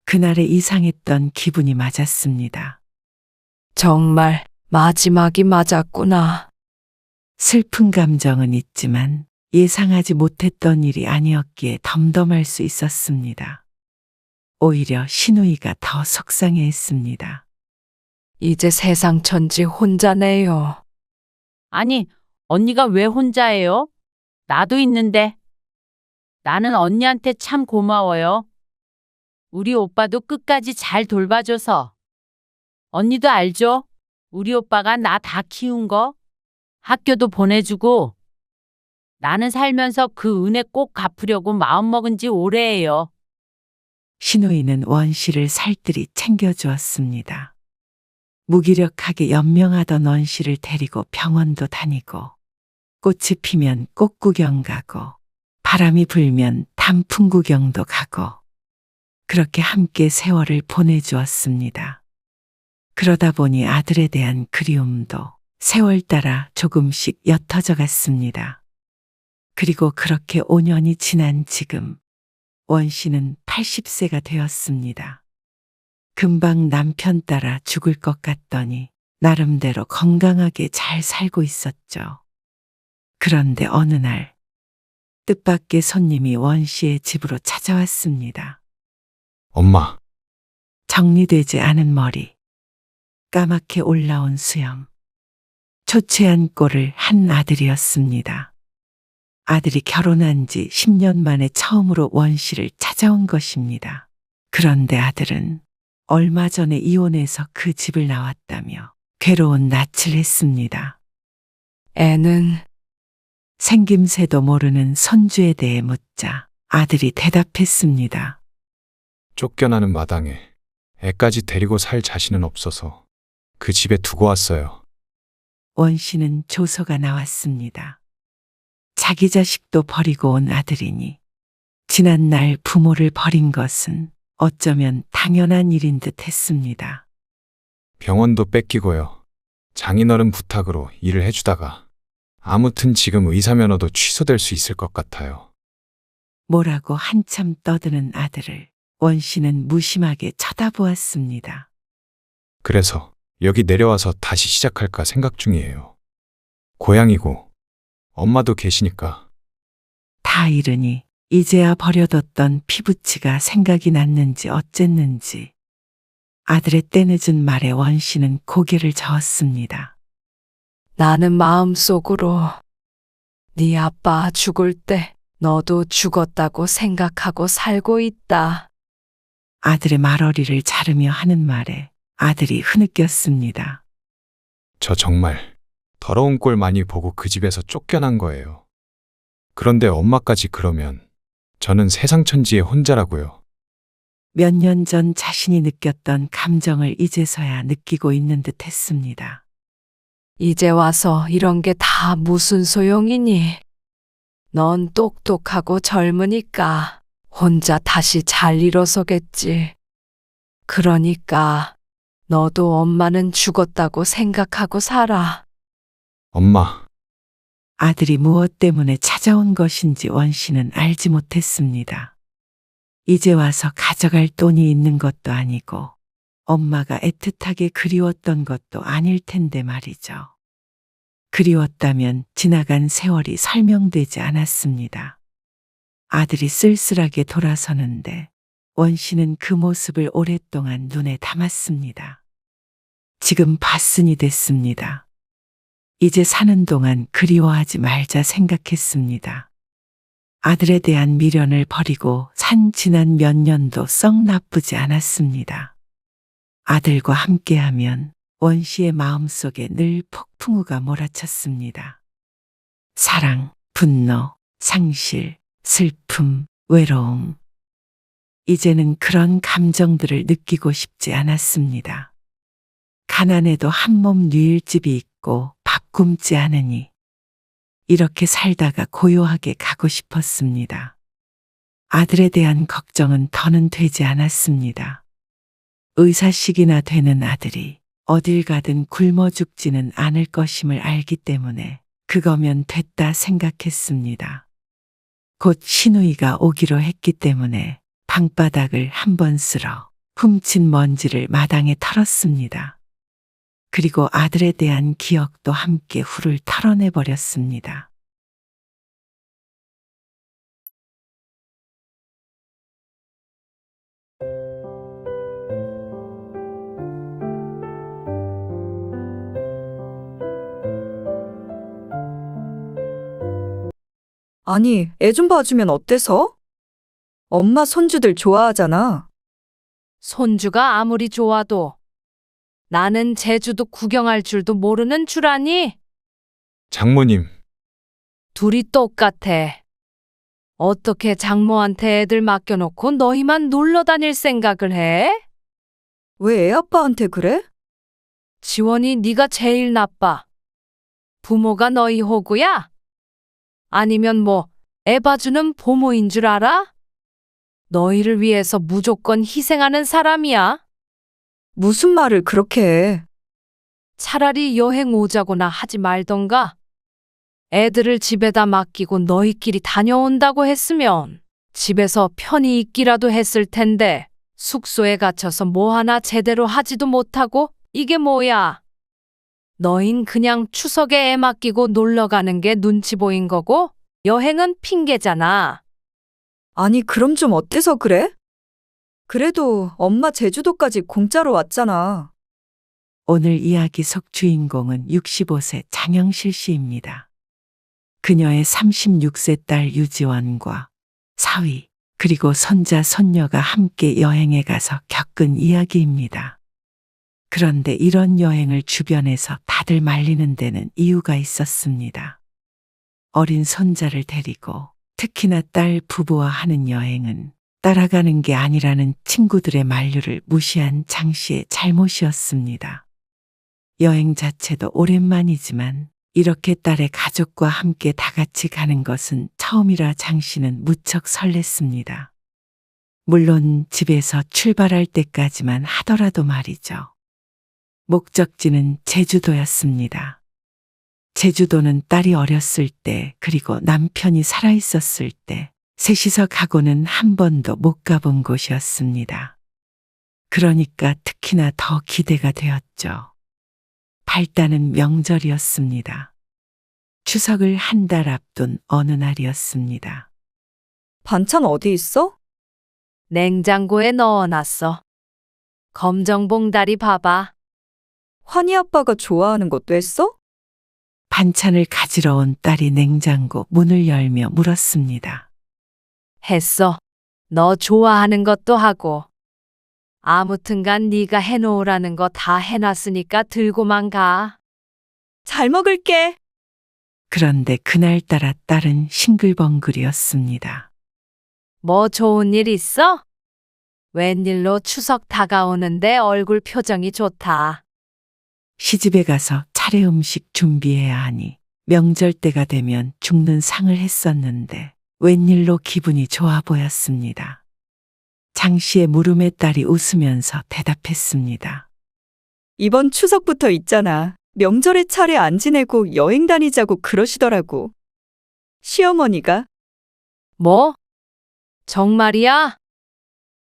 그날의 이상했던 기분이 맞았습니다. 정말 마지막이 맞았구나. 슬픈 감정은 있지만 예상하지 못했던 일이 아니었기에 덤덤할 수 있었습니다. 오히려 신우이가 더 속상해했습니다. 이제 세상 천지 혼자네요. 아니, 언니가 왜 혼자예요? 나도 있는데. 나는 언니한테 참 고마워요. 우리 오빠도 끝까지 잘 돌봐줘서. 언니도 알죠? 우리 오빠가 나 다 키운 거. 학교도 보내주고. 나는 살면서 그 은혜 꼭 갚으려고 마음먹은 지 오래예요. 신우이는 원 씨를 살뜰히 챙겨주었습니다. 무기력하게 연명하던 원 씨를 데리고 병원도 다니고 꽃이 피면 꽃 구경 가고 바람이 불면 단풍 구경도 가고 그렇게 함께 세월을 보내주었습니다. 그러다 보니 아들에 대한 그리움도 세월 따라 조금씩 옅어져 갔습니다. 그리고 그렇게 5년이 지난 지금 원 씨는 80세가 되었습니다. 금방 남편 따라 죽을 것 같더니 나름대로 건강하게 잘 살고 있었죠. 그런데 어느 날 뜻밖의 손님이 원 씨의 집으로 찾아왔습니다. 엄마, 정리되지 않은 머리, 까맣게 올라온 수염, 초췌한 꼴을 한 아들이었습니다. 아들이 결혼한 지 10년 만에 처음으로 원 씨를 찾아온 것입니다. 그런데 아들은 얼마 전에 이혼해서 그 집을 나왔다며 괴로운 낯을 했습니다. 애는 생김새도 모르는 손주에 대해 묻자 아들이 대답했습니다. 쫓겨나는 마당에 애까지 데리고 살 자신은 없어서 그 집에 두고 왔어요. 원 씨는 조서가 나왔습니다. 자기 자식도 버리고 온 아들이니 지난 날 부모를 버린 것은 어쩌면 당연한 일인 듯 했습니다. 병원도 뺏기고요. 장인어른 부탁으로 일을 해주다가 아무튼 지금 의사 면허도 취소될 수 있을 것 같아요. 뭐라고 한참 떠드는 아들을 원 씨는 무심하게 쳐다보았습니다. 그래서 여기 내려와서 다시 시작할까 생각 중이에요. 고향이고 엄마도 계시니까. 다 이르니 이제야 버려뒀던 피부치가 생각이 났는지 어쨌는지 아들의 때늦은 말에 원 씨는 고개를 저었습니다. 나는 마음속으로 네 아빠 죽을 때 너도 죽었다고 생각하고 살고 있다. 아들의 말어리를 자르며 하는 말에 아들이 흐느꼈습니다. 저 정말 더러운 꼴 많이 보고 그 집에서 쫓겨난 거예요. 그런데 엄마까지 그러면 저는 세상 천지에 혼자라고요. 몇 년 전 자신이 느꼈던 감정을 이제서야 느끼고 있는 듯 했습니다. 이제 와서 이런 게 다 무슨 소용이니? 넌 똑똑하고 젊으니까 혼자 다시 잘 일어서겠지. 그러니까 너도 엄마는 죽었다고 생각하고 살아. 엄마, 아들이 무엇 때문에 찾아온 것인지 원 씨는 알지 못했습니다. 이제 와서 가져갈 돈이 있는 것도 아니고 엄마가 애틋하게 그리웠던 것도 아닐 텐데 말이죠. 그리웠다면 지나간 세월이 설명되지 않았습니다. 아들이 쓸쓸하게 돌아서는데 원 씨는 그 모습을 오랫동안 눈에 담았습니다. 지금 밭순이 됐습니다. 이제 사는 동안 그리워하지 말자 생각했습니다. 아들에 대한 미련을 버리고 산 지난 몇 년도 썩 나쁘지 않았습니다. 아들과 함께하면 원 씨의 마음속에 늘 폭풍우가 몰아쳤습니다. 사랑, 분노, 상실, 슬픔, 외로움. 이제는 그런 감정들을 느끼고 싶지 않았습니다. 가난해도 한몸 누일 집이 있고 밥 굶지 않으니 이렇게 살다가 고요하게 가고 싶었습니다. 아들에 대한 걱정은 더는 되지 않았습니다. 의사식이나 되는 아들이 어딜 가든 굶어 죽지는 않을 것임을 알기 때문에 그거면 됐다 생각했습니다. 곧 시누이가 오기로 했기 때문에 방바닥을 한번 쓸어 훔친 먼지를 마당에 털었습니다. 그리고 아들에 대한 기억도 함께 훌을 털어내버렸습니다. 아니, 애 좀 봐주면 어때서? 엄마 손주들 좋아하잖아. 손주가 아무리 좋아도 나는 제주도 구경할 줄도 모르는 줄 아니? 장모님, 둘이 똑같아. 어떻게 장모한테 애들 맡겨놓고 너희만 놀러 다닐 생각을 해? 왜 애 아빠한테 그래? 지원이 네가 제일 나빠. 부모가 너희 호구야? 아니면 뭐 애 봐주는 보모인 줄 알아? 너희를 위해서 무조건 희생하는 사람이야. 무슨 말을 그렇게 해? 차라리 여행 오자고나 하지 말던가. 애들을 집에다 맡기고 너희끼리 다녀온다고 했으면 집에서 편히 있기라도 했을 텐데 숙소에 갇혀서 뭐 하나 제대로 하지도 못하고 이게 뭐야? 너흰 그냥 추석에 애 맡기고 놀러 가는 게 눈치 보인 거고 여행은 핑계잖아. 아니, 그럼 좀 어때서 그래? 그래도 엄마 제주도까지 공짜로 왔잖아. 오늘 이야기 속 주인공은 65세 장영실 씨입니다. 그녀의 36세 딸 유지원과 사위, 그리고 손자, 손녀가 함께 여행에 가서 겪은 이야기입니다. 그런데 이런 여행을 주변에서 다들 말리는 데는 이유가 있었습니다. 어린 손자를 데리고 특히나 딸 부부와 하는 여행은 따라가는 게 아니라는 친구들의 만류를 무시한 장 씨의 잘못이었습니다. 여행 자체도 오랜만이지만 이렇게 딸의 가족과 함께 다 같이 가는 것은 처음이라 장 씨는 무척 설렜습니다. 물론 집에서 출발할 때까지만 하더라도 말이죠. 목적지는 제주도였습니다. 제주도는 딸이 어렸을 때 그리고 남편이 살아있었을 때 셋이서 가고는 한 번도 못 가본 곳이었습니다. 그러니까 특히나 더 기대가 되었죠. 발단은 명절이었습니다. 추석을 한 달 앞둔 어느 날이었습니다. 반찬 어디 있어? 냉장고에 넣어놨어. 검정 봉다리 봐봐. 환희 아빠가 좋아하는 것도 했어? 반찬을 가지러 온 딸이 냉장고 문을 열며 물었습니다. 했어. 너 좋아하는 것도 하고. 아무튼간 네가 해놓으라는 거 다 해놨으니까 들고만 가. 잘 먹을게. 그런데 그날따라 딸은 싱글벙글이었습니다. 뭐 좋은 일 있어? 웬일로 추석 다가오는데 얼굴 표정이 좋다. 시집에 가서 차례 음식 준비해야 하니 명절 때가 되면 죽는 상을 했었는데 웬일로 기분이 좋아 보였습니다. 장 씨의 물음에 딸이 웃으면서 대답했습니다. 이번 추석부터 있잖아. 명절에 차례 안 지내고 여행 다니자고 그러시더라고. 시어머니가. 뭐? 정말이야?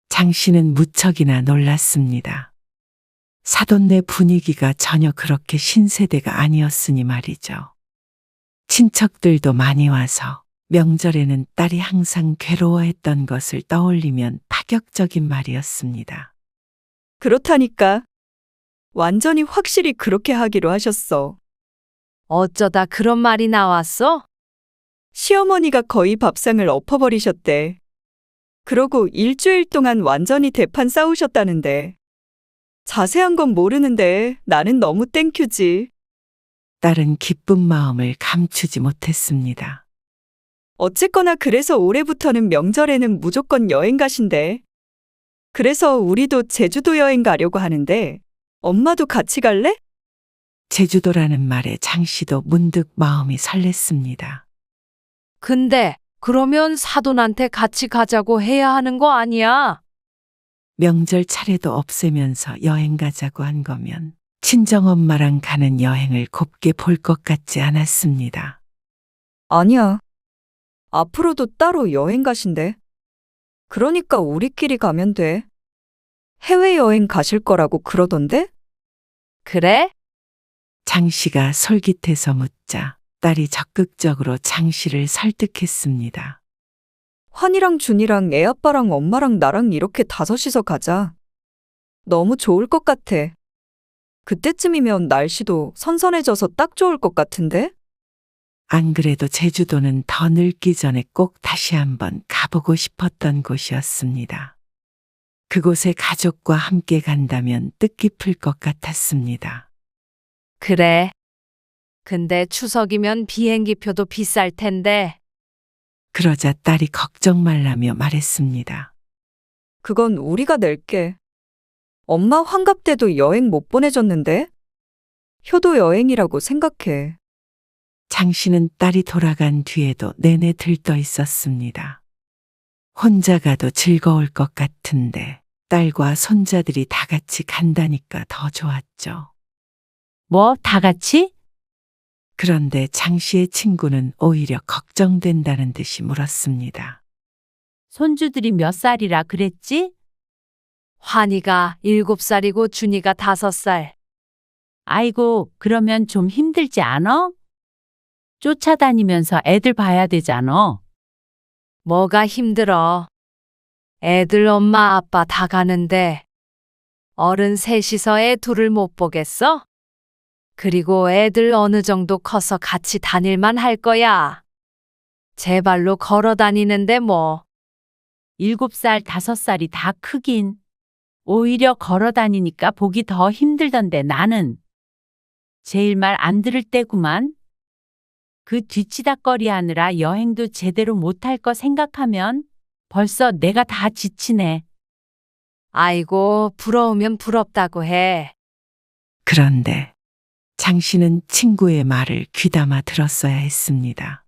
장 씨는 무척이나 놀랐습니다. 사돈네 분위기가 전혀 그렇게 신세대가 아니었으니 말이죠. 친척들도 많이 와서 명절에는 딸이 항상 괴로워했던 것을 떠올리면 파격적인 말이었습니다. 그렇다니까. 완전히 확실히 그렇게 하기로 하셨어. 어쩌다 그런 말이 나왔어? 시어머니가 거의 밥상을 엎어버리셨대. 그러고 일주일 동안 완전히 대판 싸우셨다는데. 자세한 건 모르는데 나는 너무 땡큐지. 딸은 기쁜 마음을 감추지 못했습니다. 어쨌거나 그래서 올해부터는 명절에는 무조건 여행 가신대. 그래서 우리도 제주도 여행 가려고 하는데 엄마도 같이 갈래? 제주도라는 말에 장 씨도 문득 마음이 설렜습니다. 근데 그러면 사돈한테 같이 가자고 해야 하는 거 아니야? 명절 차례도 없애면서 여행 가자고 한 거면 친정엄마랑 가는 여행을 곱게 볼 것 같지 않았습니다. 아니야. 앞으로도 따로 여행 가신대. 그러니까 우리끼리 가면 돼. 해외여행 가실 거라고 그러던데? 그래? 장 씨가 솔깃해서 묻자 딸이 적극적으로 장 씨를 설득했습니다. 환이랑 준이랑 애아빠랑 엄마랑 나랑 이렇게 다섯이서 가자. 너무 좋을 것 같아. 그때쯤이면 날씨도 선선해져서 딱 좋을 것 같은데? 안 그래도 제주도는 더 늙기 전에 꼭 다시 한번 가보고 싶었던 곳이었습니다. 그곳에 가족과 함께 간다면 뜻깊을 것 같았습니다. 그래. 근데 추석이면 비행기표도 비쌀 텐데. 그러자 딸이 걱정 말라며 말했습니다. 그건 우리가 낼게. 엄마 환갑 때도 여행 못 보내줬는데? 효도 여행이라고 생각해. 장 씨는 딸이 돌아간 뒤에도 내내 들떠 있었습니다. 혼자 가도 즐거울 것 같은데 딸과 손자들이 다 같이 간다니까 더 좋았죠. 뭐, 다 같이? 그런데 장 씨의 친구는 오히려 걱정된다는 듯이 물었습니다. 손주들이 몇 살이라 그랬지? 환희가 7살이고 준이가 5살. 아이고, 그러면 좀 힘들지 않아? 쫓아다니면서 애들 봐야 되잖아. 뭐가 힘들어. 애들 엄마 아빠 다 가는데 어른 셋이서 애 둘을 못 보겠어? 그리고 애들 어느 정도 커서 같이 다닐만 할 거야. 제 발로 걸어 다니는데 뭐. 7살, 5살이 다 크긴. 오히려 걸어 다니니까 보기 더 힘들던데 나는. 제일 말 안 들을 때구만. 그 뒤치다꺼리 하느라 여행도 제대로 못할 거 생각하면 벌써 내가 다 지치네. 아이고, 부러우면 부럽다고 해. 그런데 장 씨는 친구의 말을 귀담아 들었어야 했습니다.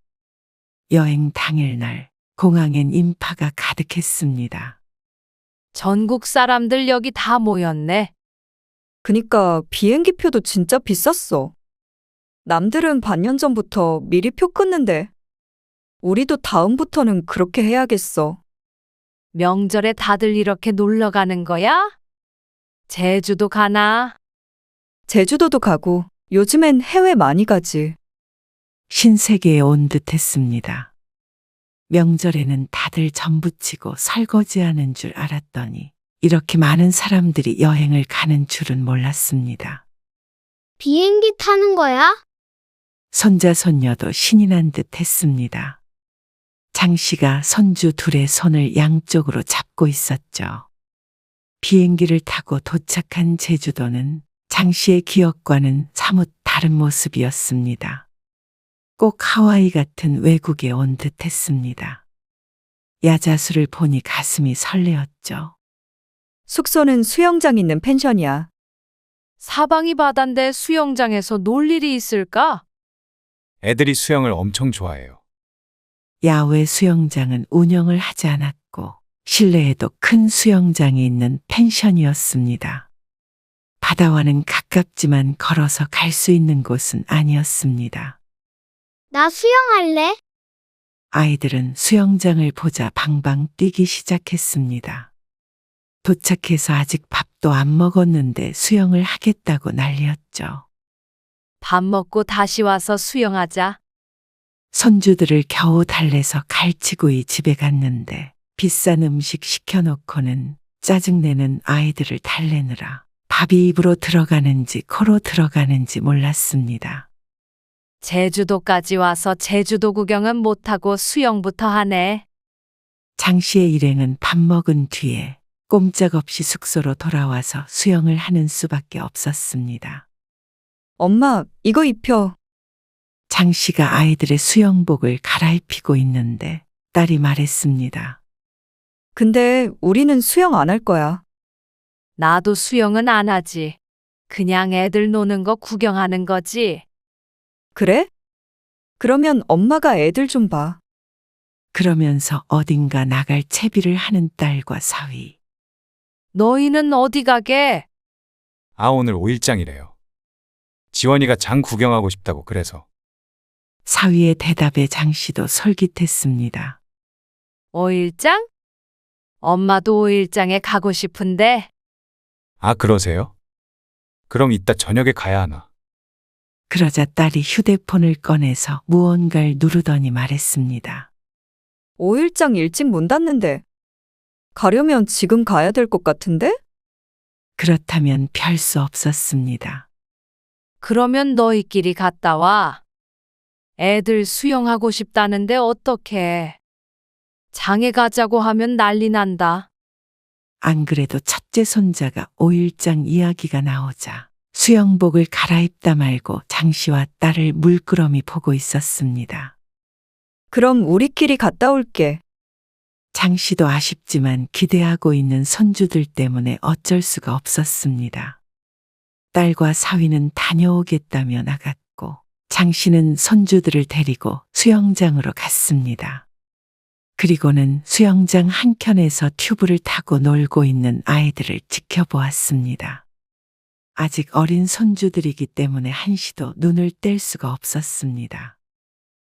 여행 당일날 공항엔 인파가 가득했습니다. 전국 사람들 여기 다 모였네. 그니까 비행기표도 진짜 비쌌어. 남들은 반년 전부터 미리 표 끊는데 우리도 다음부터는 그렇게 해야겠어. 명절에 다들 이렇게 놀러 가는 거야? 제주도 가나? 제주도도 가고 요즘엔 해외 많이 가지. 신세계에 온 듯했습니다. 명절에는 다들 전부치고 설거지하는 줄 알았더니 이렇게 많은 사람들이 여행을 가는 줄은 몰랐습니다. 비행기 타는 거야? 손자 손녀도 신이 난 듯 했습니다. 장 씨가 손주 둘의 손을 양쪽으로 잡고 있었죠. 비행기를 타고 도착한 제주도는 장 씨의 기억과는 사뭇 다른 모습이었습니다. 꼭 하와이 같은 외국에 온 듯 했습니다. 야자수를 보니 가슴이 설레었죠. 숙소는 수영장 있는 펜션이야. 사방이 바다인데 수영장에서 놀 일이 있을까? 애들이 수영을 엄청 좋아해요. 야외 수영장은 운영을 하지 않았고 실내에도 큰 수영장이 있는 펜션이었습니다. 바다와는 가깝지만 걸어서 갈 수 있는 곳은 아니었습니다. 나 수영할래? 아이들은 수영장을 보자 방방 뛰기 시작했습니다. 도착해서 아직 밥도 안 먹었는데 수영을 하겠다고 난리였죠. 밥 먹고 다시 와서 수영하자. 손주들을 겨우 달래서 갈치구이 집에 갔는데 비싼 음식 시켜놓고는 짜증내는 아이들을 달래느라 밥이 입으로 들어가는지 코로 들어가는지 몰랐습니다. 제주도까지 와서 제주도 구경은 못하고 수영부터 하네. 장 씨의 일행은 밥 먹은 뒤에 꼼짝없이 숙소로 돌아와서 수영을 하는 수밖에 없었습니다. 엄마, 이거 입혀. 장 씨가 아이들의 수영복을 갈아입히고 있는데 딸이 말했습니다. 근데 우리는 수영 안 할 거야. 나도 수영은 안 하지. 그냥 애들 노는 거 구경하는 거지. 그래? 그러면 엄마가 애들 좀 봐. 그러면서 어딘가 나갈 채비를 하는 딸과 사위. 너희는 어디 가게? 아, 오늘 5일장이래요. 지원이가 장 구경하고 싶다고 그래서. 사위의 대답에 장 씨도 솔깃했습니다. 5일장? 엄마도 5일장에 가고 싶은데. 아, 그러세요? 그럼 이따 저녁에 가야 하나? 그러자 딸이 휴대폰을 꺼내서 무언가를 누르더니 말했습니다. 5일장 일찍 문 닫는데. 가려면 지금 가야 될 것 같은데? 그렇다면 별 수 없었습니다. 그러면 너희끼리 갔다 와. 애들 수영하고 싶다는데 어떡해. 장에 가자고 하면 난리 난다. 안 그래도 첫째 손자가 5일장 이야기가 나오자 수영복을 갈아입다 말고 장 씨와 딸을 물끄러미 보고 있었습니다. 그럼 우리끼리 갔다 올게. 장 씨도 아쉽지만 기대하고 있는 손주들 때문에 어쩔 수가 없었습니다. 딸과 사위는 다녀오겠다며 나갔고 장 씨는 손주들을 데리고 수영장으로 갔습니다. 그리고는 수영장 한켠에서 튜브를 타고 놀고 있는 아이들을 지켜보았습니다. 아직 어린 손주들이기 때문에 한시도 눈을 뗄 수가 없었습니다.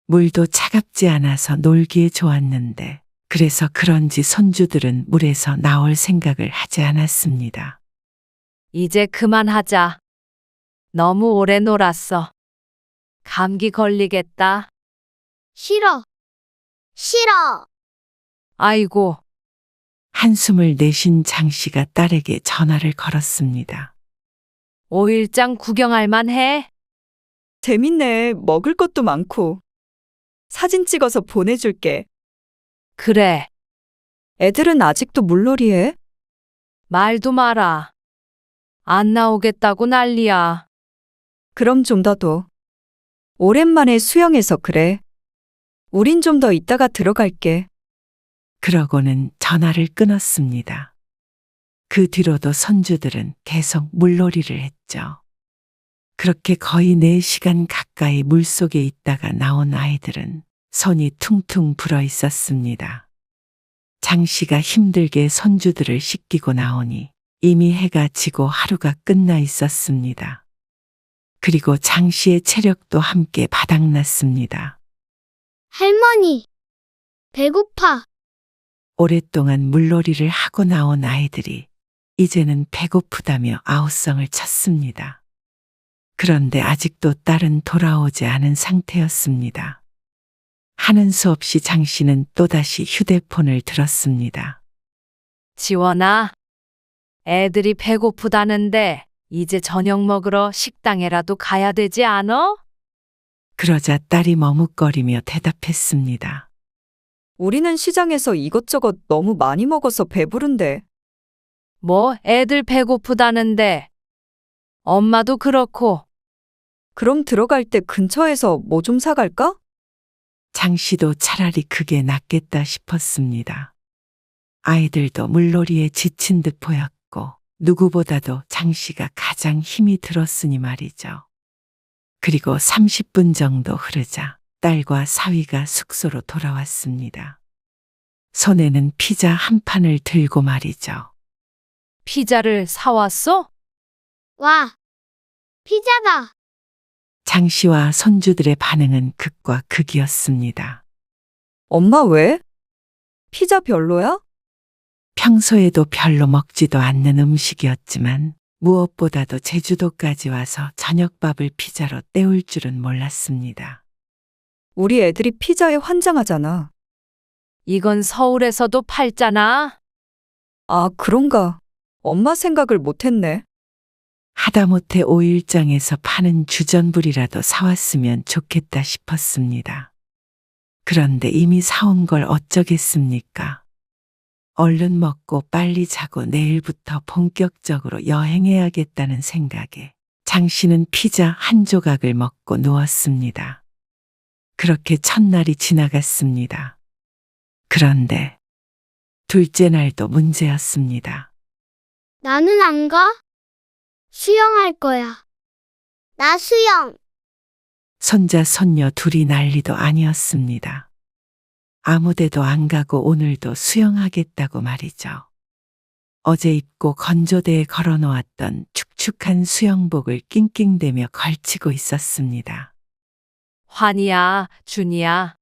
물도 차갑지 않아서 놀기에 좋았는데 그래서 그런지 손주들은 물에서 나올 생각을 하지 않았습니다. 이제 그만하자. 너무 오래 놀았어. 감기 걸리겠다. 싫어. 싫어. 아이고, 한숨을 내쉰 장 씨가 딸에게 전화를 걸었습니다. 오일장 구경할 만해? 재밌네. 먹을 것도 많고. 사진 찍어서 보내줄게. 그래, 애들은 아직도 물놀이해? 말도 마라. 안 나오겠다고 난리야. 그럼 좀 더 둬. 오랜만에 수영해서 그래. 우린 좀 더 있다가 들어갈게. 그러고는 전화를 끊었습니다. 그 뒤로도 손주들은 계속 물놀이를 했죠. 그렇게 거의 4시간 가까이 물속에 있다가 나온 아이들은 손이 퉁퉁 불어 있었습니다. 장 씨가 힘들게 손주들을 씻기고 나오니 이미 해가 지고 하루가 끝나 있었습니다. 그리고 장 씨의 체력도 함께 바닥났습니다. 할머니. 배고파. 오랫동안 물놀이를 하고 나온 아이들이 이제는 배고프다며 아우성을 쳤습니다. 그런데 아직도 딸은 돌아오지 않은 상태였습니다. 하는 수 없이 장 씨는 또다시 휴대폰을 들었습니다. 지원아, 애들이 배고프다는데 이제 저녁 먹으러 식당에라도 가야 되지 않어? 그러자 딸이 머뭇거리며 대답했습니다. 우리는 시장에서 이것저것 너무 많이 먹어서 배부른데. 뭐 애들 배고프다는데. 엄마도 그렇고. 그럼 들어갈 때 근처에서 뭐 좀 사갈까? 장 씨도 차라리 그게 낫겠다 싶었습니다. 아이들도 물놀이에 지친 듯 보였고 누구보다도 장 씨가 가장 힘이 들었으니 말이죠. 그리고 30분 정도 흐르자 딸과 사위가 숙소로 돌아왔습니다. 손에는 피자 한 판을 들고 말이죠. 피자를 사왔어? 와. 피자다. 장 씨와 손주들의 반응은 극과 극이었습니다. 엄마 왜? 피자 별로야? 평소에도 별로 먹지도 않는 음식이었지만 무엇보다도 제주도까지 와서 저녁밥을 피자로 때울 줄은 몰랐습니다. 우리 애들이 피자에 환장하잖아. 이건 서울에서도 팔잖아. 아, 그런가. 엄마 생각을 못했네. 하다못해 오일장에서 파는 주전부리라도 사왔으면 좋겠다 싶었습니다. 그런데 이미 사온 걸 어쩌겠습니까? 얼른 먹고 빨리 자고 내일부터 본격적으로 여행해야겠다는 생각에 장 씨는 피자 한 조각을 먹고 누웠습니다. 그렇게 첫날이 지나갔습니다. 그런데 둘째 날도 문제였습니다. 나는 안 가? 수영할 거야. 나 수영. 손자 손녀 둘이 난리도 아니었습니다. 아무데도 안 가고 오늘도 수영하겠다고 말이죠. 어제 입고 건조대에 걸어놓았던 축축한 수영복을 낑낑대며 걸치고 있었습니다. 환이야, 준이야.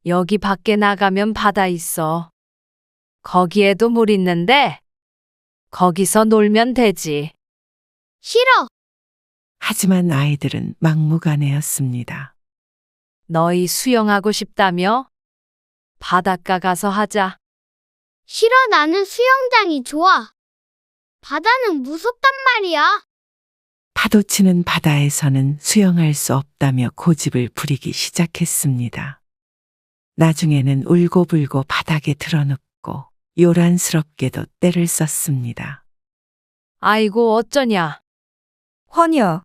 여기 밖에 나가면 바다 있어. 거기에도 물 있는데 거기서 놀면 되지. 싫어. 하지만 아이들은 막무가내였습니다. 너희 수영하고 싶다며? 바닷가 가서 하자. 싫어. 나는 수영장이 좋아. 바다는 무섭단 말이야. 파도치는 바다에서는 수영할 수 없다며 고집을 부리기 시작했습니다. 나중에는 울고불고 바닥에 드러눕고 요란스럽게도 떼를 썼습니다. 아이고 어쩌냐. 환이야.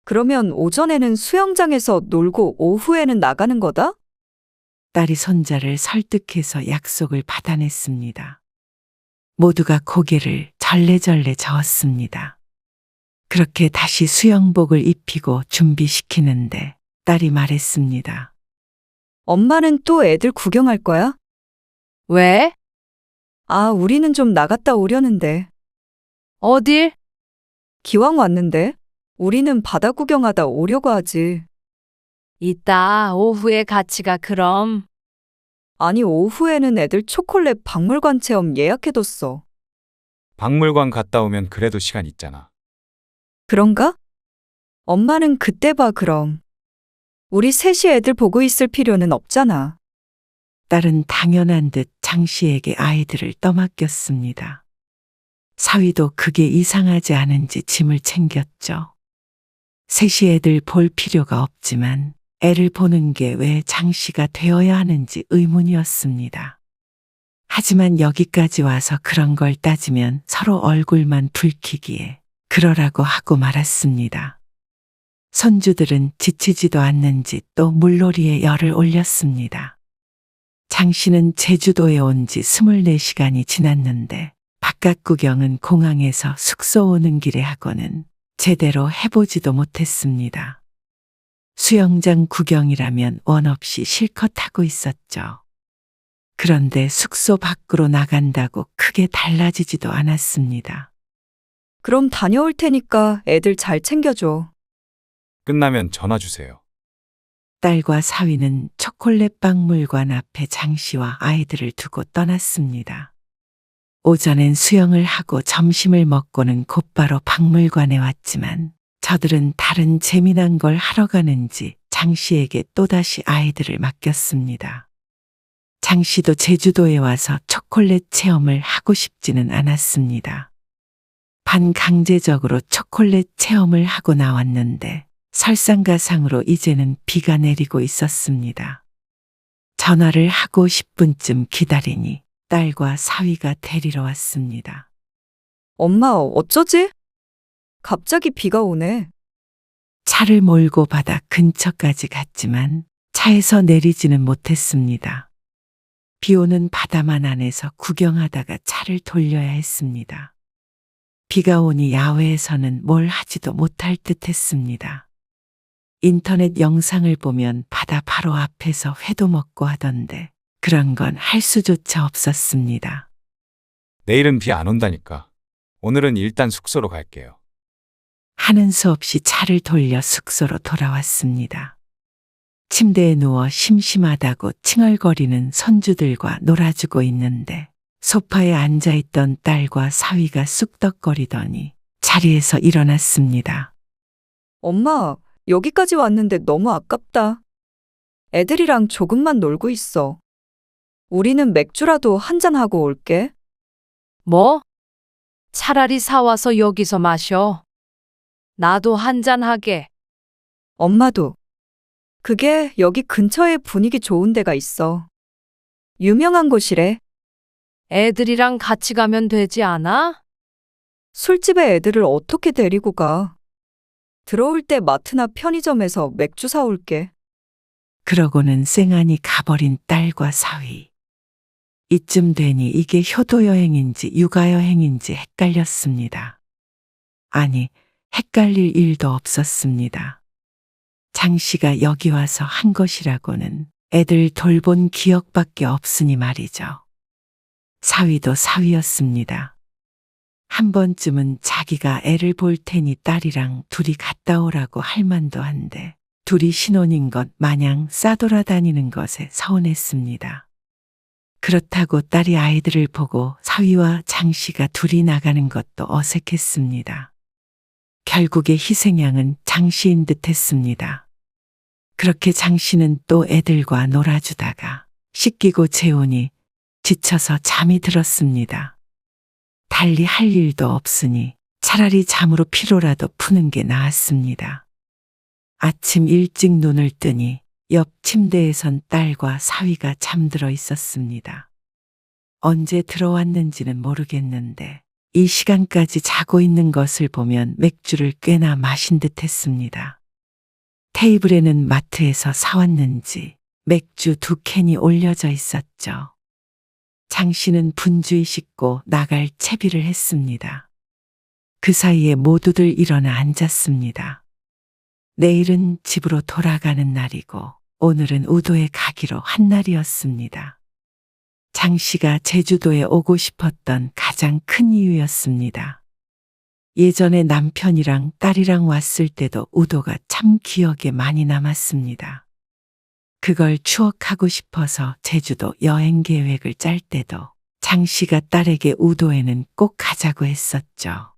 그러면 오전에는 수영장에서 놀고 오후에는 나가는 거다? 딸이 손자를 설득해서 약속을 받아냈습니다. 모두가 고개를 절레절레 저었습니다. 그렇게 다시 수영복을 입히고 준비시키는데 딸이 말했습니다. 엄마는 또 애들 구경할 거야? 왜? 아, 우리는 좀 나갔다 오려는데. 어딜? 기왕 왔는데 우리는 바다 구경하다 오려고 하지. 이따 오후에 같이 가 그럼. 아니, 오후에는 애들 초콜릿 박물관 체험 예약해뒀어. 박물관 갔다 오면 그래도 시간 있잖아. 그런가? 엄마는 그때 봐, 그럼. 우리 셋이 애들 보고 있을 필요는 없잖아. 딸은 당연한 듯 장 씨에게 아이들을 떠맡겼습니다. 사위도 그게 이상하지 않은지 짐을 챙겼죠. 셋이 애들 볼 필요가 없지만 애를 보는 게 왜 장 씨가 되어야 하는지 의문이었습니다. 하지만 여기까지 와서 그런 걸 따지면 서로 얼굴만 붉히기에 그러라고 하고 말았습니다. 손주들은 지치지도 않는지 또 물놀이에 열을 올렸습니다. 장 씨는 제주도에 온 지 24시간이 지났는데 바깥 구경은 공항에서 숙소 오는 길에 하고는 제대로 해보지도 못했습니다. 수영장 구경이라면 원 없이 실컷 하고 있었죠. 그런데 숙소 밖으로 나간다고 크게 달라지지도 않았습니다. 그럼 다녀올 테니까 애들 잘 챙겨줘. 끝나면 전화 주세요. 딸과 사위는 초콜릿 박물관 앞에 장 씨와 아이들을 두고 떠났습니다. 오전엔 수영을 하고 점심을 먹고는 곧바로 박물관에 왔지만 저들은 다른 재미난 걸 하러 가는지 장 씨에게 또다시 아이들을 맡겼습니다. 장 씨도 제주도에 와서 초콜릿 체험을 하고 싶지는 않았습니다. 반강제적으로 초콜릿 체험을 하고 나왔는데 설상가상으로 이제는 비가 내리고 있었습니다. 전화를 하고 10분쯤 기다리니 딸과 사위가 데리러 왔습니다. 엄마, 어쩌지? 갑자기 비가 오네. 차를 몰고 바다 근처까지 갔지만 차에서 내리지는 못했습니다. 비 오는 바다만 안에서 구경하다가 차를 돌려야 했습니다. 비가 오니 야외에서는 뭘 하지도 못할 듯 했습니다. 인터넷 영상을 보면 바다 바로 앞에서 회도 먹고 하던데 그런 건 할 수조차 없었습니다. 내일은 비 안 온다니까. 오늘은 일단 숙소로 갈게요. 하는 수 없이 차를 돌려 숙소로 돌아왔습니다. 침대에 누워 심심하다고 칭얼거리는 손주들과 놀아주고 있는데 소파에 앉아있던 딸과 사위가 쑥덕거리더니 자리에서 일어났습니다. 엄마, 여기까지 왔는데 너무 아깝다. 애들이랑 조금만 놀고 있어. 우리는 맥주라도 한잔하고 올게. 뭐? 차라리 사와서 여기서 마셔. 나도 한잔 하게. 엄마도. 그게 여기 근처에 분위기 좋은 데가 있어. 유명한 곳이래. 애들이랑 같이 가면 되지 않아? 술집에 애들을 어떻게 데리고 가? 들어올 때 마트나 편의점에서 맥주 사올게. 그러고는 쌩안이 가버린 딸과 사위. 이쯤 되니 이게 효도여행인지 육아여행인지 헷갈렸습니다. 아니, 헷갈릴 일도 없었습니다. 장 씨가 여기 와서 한 것이라고는 애들 돌본 기억밖에 없으니 말이죠. 사위도 사위였습니다. 한 번쯤은 자기가 애를 볼 테니 딸이랑 둘이 갔다 오라고 할 만도 한데 둘이 신혼인 것 마냥 싸돌아다니는 것에 서운했습니다. 그렇다고 딸이 아이들을 보고 사위와 장 씨가 둘이 나가는 것도 어색했습니다. 결국에 희생양은 장 씨인 듯 했습니다. 그렇게 장 씨는 또 애들과 놀아주다가 씻기고 재우니 지쳐서 잠이 들었습니다. 달리 할 일도 없으니 차라리 잠으로 피로라도 푸는 게 나았습니다. 아침 일찍 눈을 뜨니 옆 침대에선 딸과 사위가 잠들어 있었습니다. 언제 들어왔는지는 모르겠는데 이 시간까지 자고 있는 것을 보면 맥주를 꽤나 마신 듯 했습니다. 테이블에는 마트에서 사왔는지 맥주 2캔이 올려져 있었죠. 장 씨는 분주히 씻고 나갈 채비를 했습니다. 그 사이에 모두들 일어나 앉았습니다. 내일은 집으로 돌아가는 날이고 오늘은 우도에 가기로 한 날이었습니다. 장 씨가 제주도에 오고 싶었던 가장 큰 이유였습니다. 예전에 남편이랑 딸이랑 왔을 때도 우도가 참 기억에 많이 남았습니다. 그걸 추억하고 싶어서 제주도 여행 계획을 짤 때도 장 씨가 딸에게 우도에는 꼭 가자고 했었죠.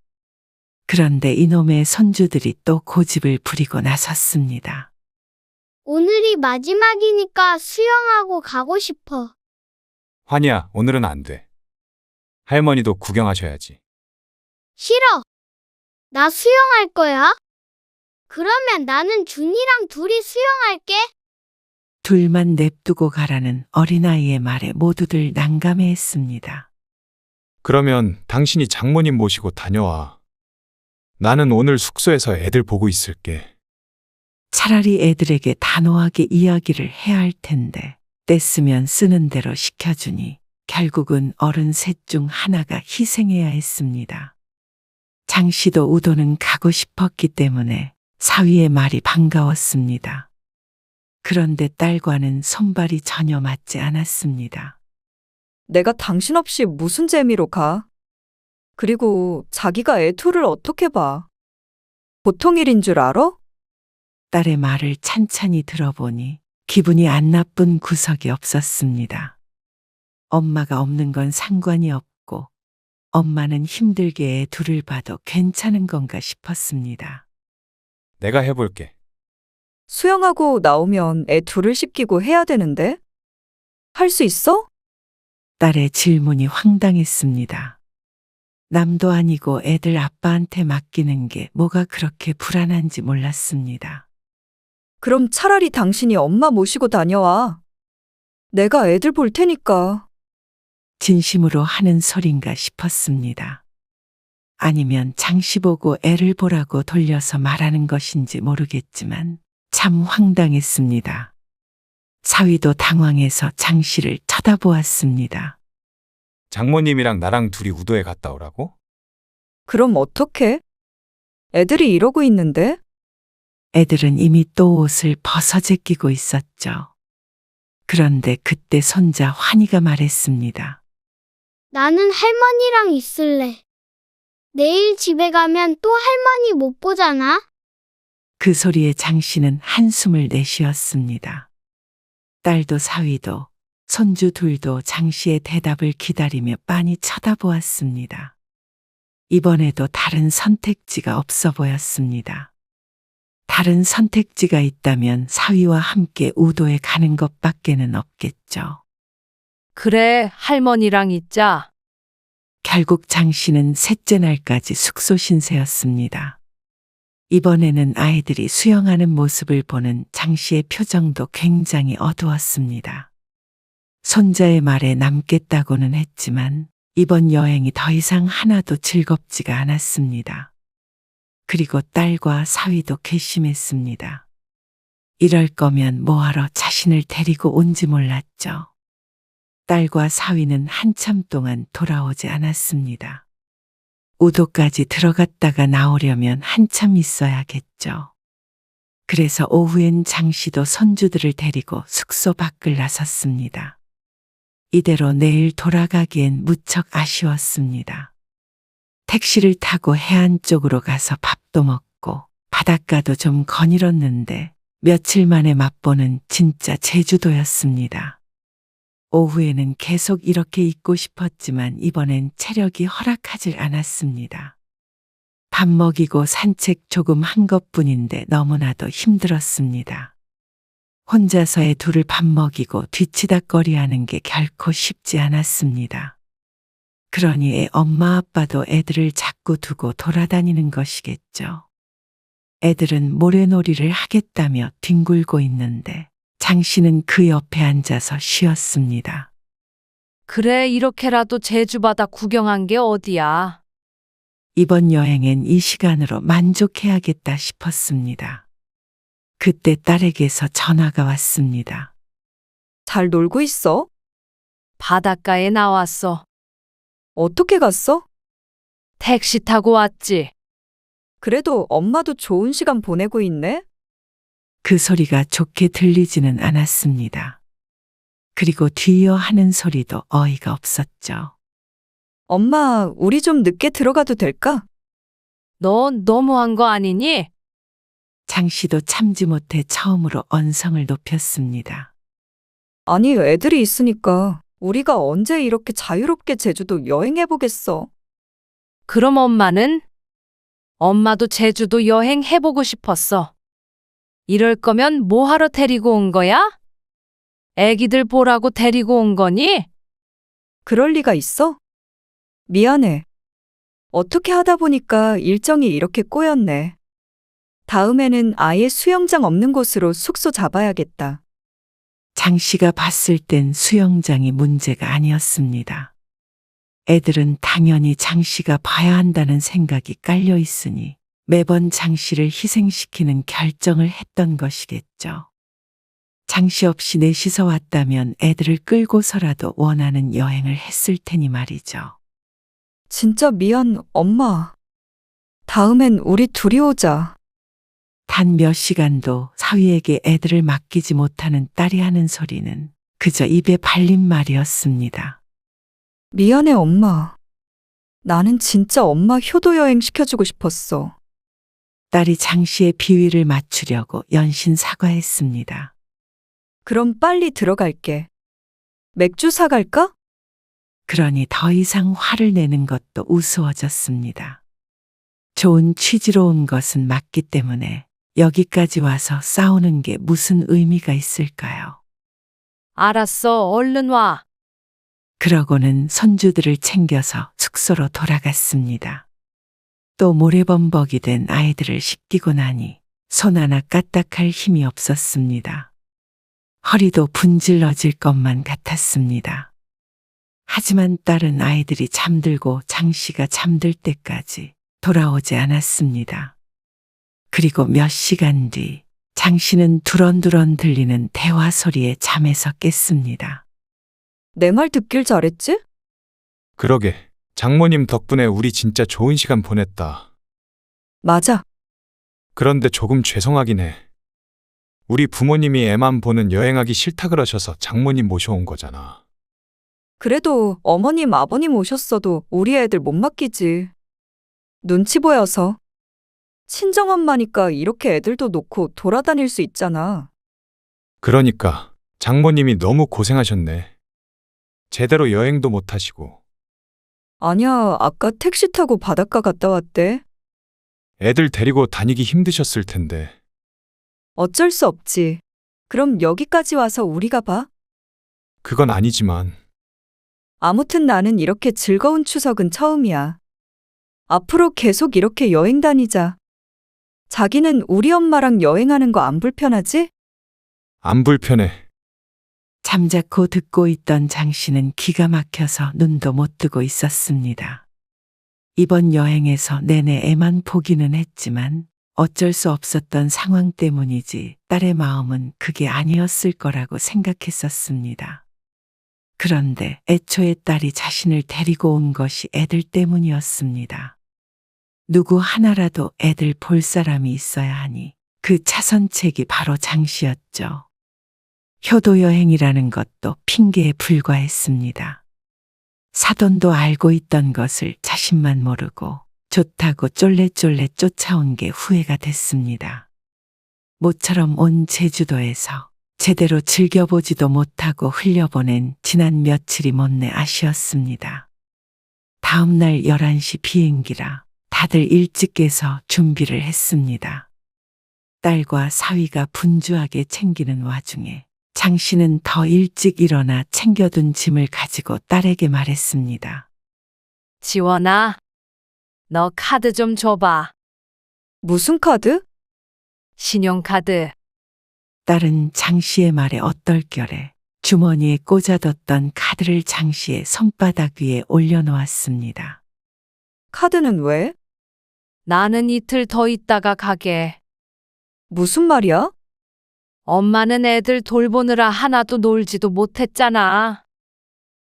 그런데 이놈의 손주들이 또 고집을 부리고 나섰습니다. 오늘이 마지막이니까 수영하고 가고 싶어. 환희야, 오늘은 안 돼. 할머니도 구경하셔야지. 싫어. 나 수영할 거야. 그러면 나는 준이랑 둘이 수영할게. 둘만 냅두고 가라는 어린아이의 말에 모두들 난감해했습니다. 그러면 당신이 장모님 모시고 다녀와. 나는 오늘 숙소에서 애들 보고 있을게. 차라리 애들에게 단호하게 이야기를 해야 할 텐데 떼쓰면 쓰는 대로 시켜주니 결국은 어른 셋 중 하나가 희생해야 했습니다. 장 씨도 우도는 가고 싶었기 때문에 사위의 말이 반가웠습니다. 그런데 딸과는 손발이 전혀 맞지 않았습니다. 내가 당신 없이 무슨 재미로 가? 그리고 자기가 애 둘을 어떻게 봐? 보통 일인 줄 알아? 딸의 말을 찬찬히 들어보니 기분이 안 나쁜 구석이 없었습니다. 엄마가 없는 건 상관이 없고 엄마는 힘들게 애 둘을 봐도 괜찮은 건가 싶었습니다. 내가 해볼게. 수영하고 나오면 애 둘을 씻기고 해야 되는데? 할 수 있어? 딸의 질문이 황당했습니다. 남도 아니고 애들 아빠한테 맡기는 게 뭐가 그렇게 불안한지 몰랐습니다. 그럼 차라리 당신이 엄마 모시고 다녀와. 내가 애들 볼 테니까. 진심으로 하는 소린가 싶었습니다. 아니면 장씨 보고 애를 보라고 돌려서 말하는 것인지 모르겠지만 참 황당했습니다. 사위도 당황해서 장씨를 쳐다보았습니다. 장모님이랑 나랑 둘이 우도에 갔다 오라고? 그럼 어떡해? 애들이 이러고 있는데? 애들은 이미 또 옷을 벗어 제끼고 있었죠. 그런데 그때 손자 환희가 말했습니다. 나는 할머니랑 있을래. 내일 집에 가면 또 할머니 못 보잖아. 그 소리에 장씨는 한숨을 내쉬었습니다. 딸도 사위도 손주 둘도 장씨의 대답을 기다리며 빤히 쳐다보았습니다. 이번에도 다른 선택지가 없어 보였습니다. 다른 선택지가 있다면 사위와 함께 우도에 가는 것밖에는 없겠죠. 그래, 할머니랑 있자. 결국 장씨는 셋째 날까지 숙소 신세였습니다. 이번에는 아이들이 수영하는 모습을 보는 장씨의 표정도 굉장히 어두웠습니다. 손자의 말에 남겠다고는 했지만 이번 여행이 더 이상 하나도 즐겁지가 않았습니다. 그리고 딸과 사위도 괘씸했습니다. 이럴 거면 뭐하러 자신을 데리고 온지 몰랐죠. 딸과 사위는 한참 동안 돌아오지 않았습니다. 우도까지 들어갔다가 나오려면 한참 있어야겠죠. 그래서 오후엔 장씨도 손주들을 데리고 숙소 밖을 나섰습니다. 이대로 내일 돌아가기엔 무척 아쉬웠습니다. 택시를 타고 해안 쪽으로 가서 밥도 먹고 바닷가도 좀 거닐었는데 며칠 만에 맛보는 진짜 제주도였습니다. 오후에는 계속 이렇게 있고 싶었지만 이번엔 체력이 허락하질 않았습니다. 밥 먹이고 산책 조금 한 것뿐인데 너무나도 힘들었습니다. 혼자서 애 둘을 밥 먹이고 뒤치다꺼리하는 게 결코 쉽지 않았습니다. 그러니 애 엄마 아빠도 애들을 자꾸 두고 돌아다니는 것이겠죠. 애들은 모래놀이를 하겠다며 뒹굴고 있는데 장씨는 그 옆에 앉아서 쉬었습니다. 그래, 이렇게라도 제주바다 구경한 게 어디야. 이번 여행엔 이 시간으로 만족해야겠다 싶었습니다. 그때 딸에게서 전화가 왔습니다. 잘 놀고 있어? 바닷가에 나왔어. 어떻게 갔어? 택시 타고 왔지. 그래도 엄마도 좋은 시간 보내고 있네? 그 소리가 좋게 들리지는 않았습니다. 그리고 뒤이어 하는 소리도 어이가 없었죠. 엄마, 우리 좀 늦게 들어가도 될까? 너 너무한 거 아니니? 장 씨도 참지 못해 처음으로 언성을 높였습니다. 아니, 애들이 있으니까 우리가 언제 이렇게 자유롭게 제주도 여행해보겠어. 그럼 엄마는? 엄마도 제주도 여행해보고 싶었어. 이럴 거면 뭐하러 데리고 온 거야? 애기들 보라고 데리고 온 거니? 그럴 리가 있어? 미안해. 어떻게 하다 보니까 일정이 이렇게 꼬였네. 다음에는 아예 수영장 없는 곳으로 숙소 잡아야겠다. 장 씨가 봤을 땐 수영장이 문제가 아니었습니다. 애들은 당연히 장 씨가 봐야 한다는 생각이 깔려 있으니 매번 장 씨를 희생시키는 결정을 했던 것이겠죠. 장 씨 없이 넷이서 왔다면 애들을 끌고서라도 원하는 여행을 했을 테니 말이죠. 진짜 미안, 엄마. 다음엔 우리 둘이 오자. 단 몇 시간도 사위에게 애들을 맡기지 못하는 딸이 하는 소리는 그저 입에 발린 말이었습니다. 미안해, 엄마. 나는 진짜 엄마 효도 여행 시켜주고 싶었어. 딸이 장 씨의 비위를 맞추려고 연신 사과했습니다. 그럼 빨리 들어갈게. 맥주 사갈까? 그러니 더 이상 화를 내는 것도 우스워졌습니다. 좋은 취지로 온 것은 맞기 때문에 여기까지 와서 싸우는 게 무슨 의미가 있을까요? 알았어, 얼른 와. 그러고는 손주들을 챙겨서 숙소로 돌아갔습니다. 또 모래범벅이 된 아이들을 씻기고 나니 손 하나 까딱할 힘이 없었습니다. 허리도 분질러질 것만 같았습니다. 하지만 딸은 아이들이 잠들고 장 씨가 잠들 때까지 돌아오지 않았습니다. 그리고 몇 시간 뒤 장 씨는 두런두런 들리는 대화 소리에 잠에서 깼습니다. 내 말 듣길 잘했지? 그러게. 장모님 덕분에 우리 진짜 좋은 시간 보냈다. 맞아. 그런데 조금 죄송하긴 해. 우리 부모님이 애만 보는 여행하기 싫다 그러셔서 장모님 모셔온 거잖아. 그래도 어머님, 아버님 오셨어도 우리 애들 못 맡기지. 눈치 보여서. 친정엄마니까 이렇게 애들도 놓고 돌아다닐 수 있잖아. 그러니까 장모님이 너무 고생하셨네. 제대로 여행도 못 하시고. 아니야, 아까 택시 타고 바닷가 갔다 왔대. 애들 데리고 다니기 힘드셨을 텐데. 어쩔 수 없지. 그럼 여기까지 와서 우리가 봐? 그건 아니지만. 아무튼 나는 이렇게 즐거운 추석은 처음이야. 앞으로 계속 이렇게 여행 다니자. 자기는 우리 엄마랑 여행하는 거 안 불편하지? 안 불편해. 잠자코 듣고 있던 장 씨는 기가 막혀서 눈도 못 뜨고 있었습니다. 이번 여행에서 내내 애만 보기는 했지만 어쩔 수 없었던 상황 때문이지 딸의 마음은 그게 아니었을 거라고 생각했었습니다. 그런데 애초에 딸이 자신을 데리고 온 것이 애들 때문이었습니다. 누구 하나라도 애들 볼 사람이 있어야 하니 그 차선책이 바로 장 씨였죠. 효도 여행이라는 것도 핑계에 불과했습니다. 사돈도 알고 있던 것을 자신만 모르고 좋다고 쫄래쫄래 쫓아온 게 후회가 됐습니다. 모처럼 온 제주도에서 제대로 즐겨보지도 못하고 흘려보낸 지난 며칠이 못내 아쉬웠습니다. 다음 날 11시 비행기라 다들 일찍 깨서 준비를 했습니다. 딸과 사위가 분주하게 챙기는 와중에 장 씨는 더 일찍 일어나 챙겨둔 짐을 가지고 딸에게 말했습니다. 지원아, 너 카드 좀 줘봐. 무슨 카드? 신용카드. 딸은 장 씨의 말에 얼떨결에 주머니에 꽂아뒀던 카드를 장 씨의 손바닥 위에 올려놓았습니다. 카드는 왜? 나는 이틀 더 있다가 가게. 무슨 말이야? 엄마는 애들 돌보느라 하나도 놀지도 못했잖아.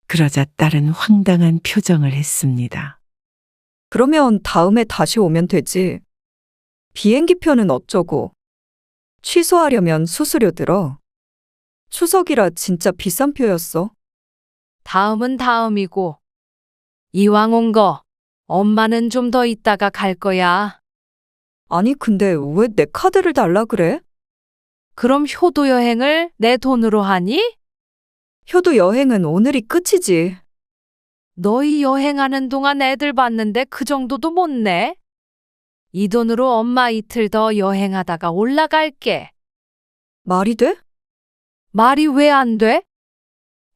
그러자 딸은 황당한 표정을 했습니다. 그러면 다음에 다시 오면 되지. 비행기표는 어쩌고. 취소하려면 수수료 들어. 추석이라 진짜 비싼 표였어. 다음은 다음이고. 이왕 온 거 엄마는 좀 더 있다가 갈 거야. 아니, 근데 왜 내 카드를 달라 그래? 그럼 효도 여행을 내 돈으로 하니? 효도 여행은 오늘이 끝이지. 너희 여행하는 동안 애들 봤는데 그 정도도 못 내? 이 돈으로 엄마 이틀 더 여행하다가 올라갈게. 말이 돼? 말이 왜 안 돼?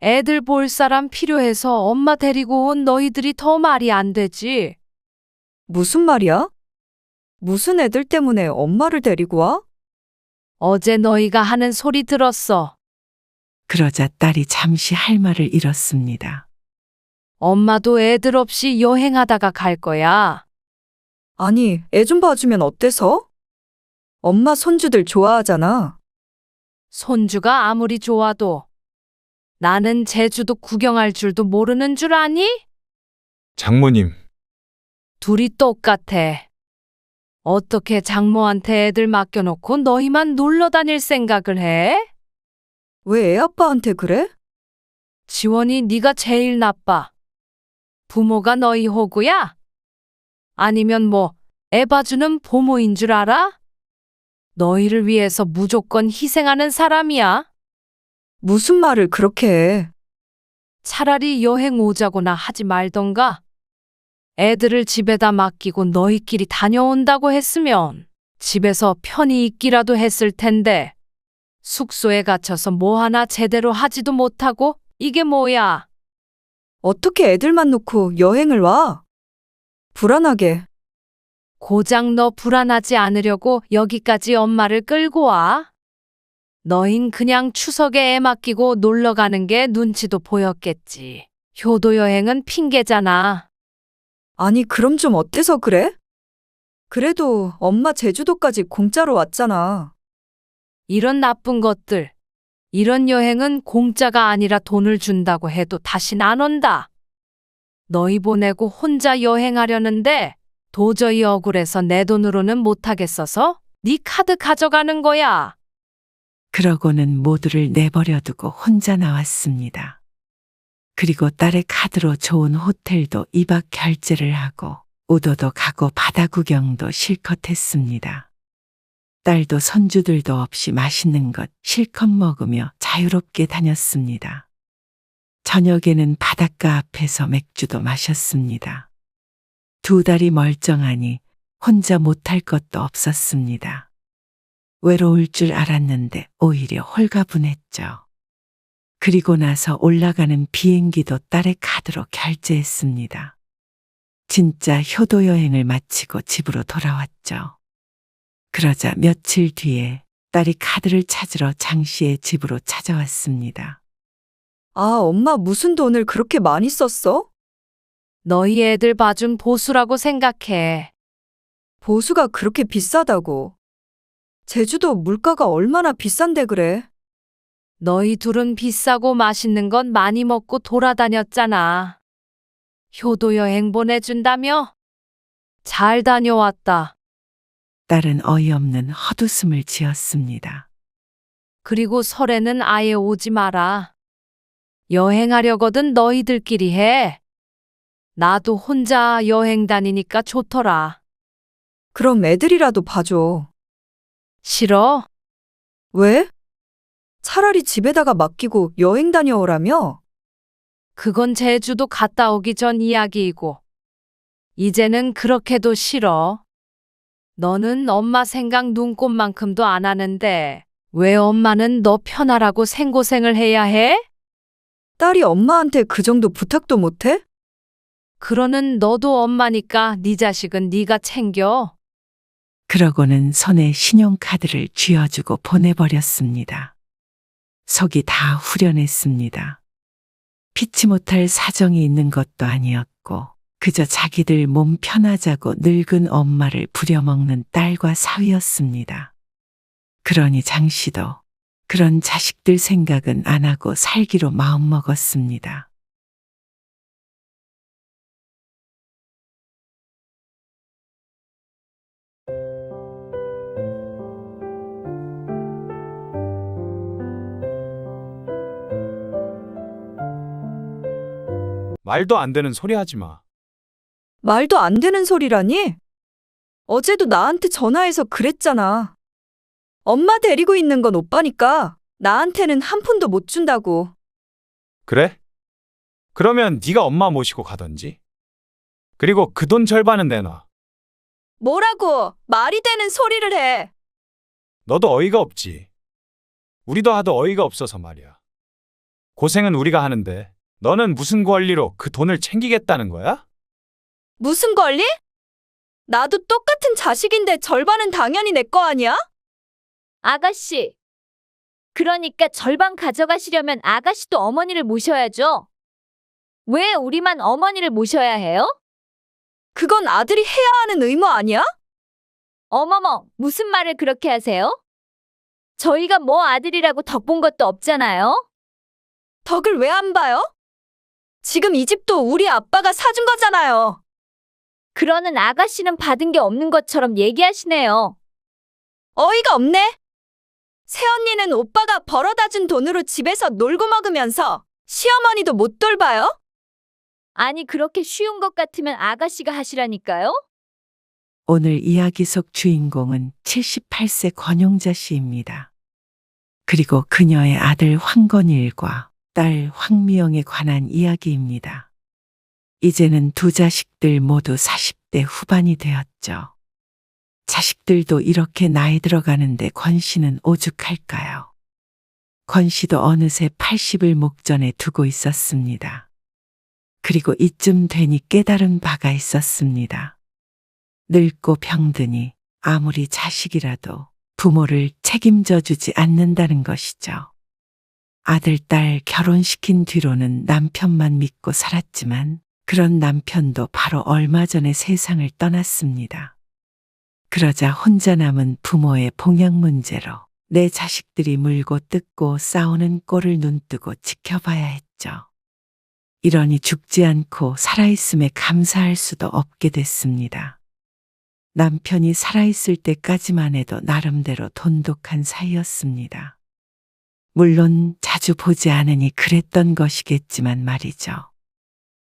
애들 볼 사람 필요해서 엄마 데리고 온 너희들이 더 말이 안 되지. 무슨 말이야? 무슨 애들 때문에 엄마를 데리고 와? 어제 너희가 하는 소리 들었어. 그러자 딸이 잠시 할 말을 잃었습니다. 엄마도 애들 없이 여행하다가 갈 거야. 아니, 애 좀 봐주면 어때서? 엄마 손주들 좋아하잖아. 손주가 아무리 좋아도 나는 제주도 구경할 줄도 모르는 줄 아니? 장모님, 둘이 똑같아. 어떻게 장모한테 애들 맡겨놓고 너희만 놀러 다닐 생각을 해? 왜 애 아빠한테 그래? 지원이 네가 제일 나빠. 부모가 너희 호구야? 아니면 뭐 애 봐주는 보모인 줄 알아? 너희를 위해서 무조건 희생하는 사람이야. 무슨 말을 그렇게 해? 차라리 여행 오자고나 하지 말던가. 애들을 집에다 맡기고 너희끼리 다녀온다고 했으면 집에서 편히 있기라도 했을 텐데 숙소에 갇혀서 뭐 하나 제대로 하지도 못하고 이게 뭐야? 어떻게 애들만 놓고 여행을 와? 불안하게. 고작 너 불안하지 않으려고 여기까지 엄마를 끌고 와? 너흰 그냥 추석에 애 맡기고 놀러 가는 게 눈치도 보였겠지. 효도 여행은 핑계잖아. 아니, 그럼 좀 어때서 그래? 그래도 엄마 제주도까지 공짜로 왔잖아. 이런 나쁜 것들. 이런 여행은 공짜가 아니라 돈을 준다고 해도 다신 안 온다. 너희 보내고 혼자 여행하려는데 도저히 억울해서 내 돈으로는 못하겠어서 네 카드 가져가는 거야. 그러고는 모두를 내버려두고 혼자 나왔습니다. 그리고 딸의 카드로 좋은 호텔도 2박 결제를 하고 우도도 가고 바다 구경도 실컷 했습니다. 딸도 손주들도 없이 맛있는 것 실컷 먹으며 자유롭게 다녔습니다. 저녁에는 바닷가 앞에서 맥주도 마셨습니다. 두 달이 멀쩡하니 혼자 못할 것도 없었습니다. 외로울 줄 알았는데 오히려 홀가분했죠. 그리고 나서 올라가는 비행기도 딸의 카드로 결제했습니다. 진짜 효도 여행을 마치고 집으로 돌아왔죠. 그러자 며칠 뒤에 딸이 카드를 찾으러 장 씨의 집으로 찾아왔습니다. 아, 엄마 무슨 돈을 그렇게 많이 썼어? 너희 애들 봐준 보수라고 생각해. 보수가 그렇게 비싸다고. 제주도 물가가 얼마나 비싼데 그래? 너희 둘은 비싸고 맛있는 것 많이 먹고 돌아다녔잖아. 효도 여행 보내준다며? 잘 다녀왔다. 딸은 어이없는 헛웃음을 지었습니다. 그리고 설에는 아예 오지 마라. 여행하려거든 너희들끼리 해. 나도 혼자 여행 다니니까 좋더라. 그럼 애들이라도 봐줘. 싫어? 왜? 차라리 집에다가 맡기고 여행 다녀오라며? 그건 제주도 갔다 오기 전 이야기이고. 이제는 그렇게도 싫어. 너는 엄마 생각 눈꼽만큼도 안 하는데 왜 엄마는 너 편하라고 생고생을 해야 해? 딸이 엄마한테 그 정도 부탁도 못해? 그러는 너도 엄마니까 네 자식은 네가 챙겨. 그러고는 손에 신용카드를 쥐어주고 보내버렸습니다. 속이 다 후련했습니다. 피치 못할 사정이 있는 것도 아니었고 그저 자기들 몸 편하자고 늙은 엄마를 부려먹는 딸과 사위였습니다. 그러니 장 씨도 그런 자식들 생각은 안 하고 살기로 마음먹었습니다. 말도 안 되는 소리 하지 마. 말도 안 되는 소리라니? 어제도 나한테 전화해서 그랬잖아. 엄마 데리고 있는 건 오빠니까 나한테는 한 푼도 못 준다고. 그래? 그러면 네가 엄마 모시고 가던지. 그리고 그 돈 절반은 내놔. 뭐라고 말이 되는 소리를 해. 너도 어이가 없지. 우리도 하도 어이가 없어서 말이야. 고생은 우리가 하는데 너는 무슨 권리로 그 돈을 챙기겠다는 거야? 무슨 권리? 나도 똑같은 자식인데 절반은 당연히 내 거 아니야? 아가씨. 그러니까 절반 가져가시려면 아가씨도 어머니를 모셔야죠. 왜 우리만 어머니를 모셔야 해요? 그건 아들이 해야 하는 의무 아니야? 어머머, 무슨 말을 그렇게 하세요? 저희가 뭐 아들이라고 덕 본 것도 없잖아요. 덕을 왜 안 봐요? 지금 이 집도 우리 아빠가 사준 거잖아요. 그러는 아가씨는 받은 게 없는 것처럼 얘기하시네요. 어이가 없네. 새언니는 오빠가 벌어다 준 돈으로 집에서 놀고 먹으면서 시어머니도 못 돌봐요? 아니, 그렇게 쉬운 것 같으면 아가씨가 하시라니까요. 오늘 이야기 속 주인공은 78세 권용자 씨입니다. 그리고 그녀의 아들 황건일과 딸 황미영에 관한 이야기입니다. 이제는 두 자식들 모두 40대 후반이 되었죠. 자식들도 이렇게 나이 들어가는데 권 씨는 오죽할까요? 권 씨도 어느새 80을 목전에 두고 있었습니다. 그리고 이쯤 되니 깨달은 바가 있었습니다. 늙고 병드니 아무리 자식이라도 부모를 책임져 주지 않는다는 것이죠. 아들, 딸 결혼시킨 뒤로는 남편만 믿고 살았지만 그런 남편도 바로 얼마 전에 세상을 떠났습니다. 그러자 혼자 남은 부모의 봉양 문제로 내 자식들이 물고 뜯고 싸우는 꼴을 눈뜨고 지켜봐야 했죠. 이러니 죽지 않고 살아있음에 감사할 수도 없게 됐습니다. 남편이 살아있을 때까지만 해도 나름대로 돈독한 사이였습니다. 물론 자주 보지 않으니 그랬던 것이겠지만 말이죠.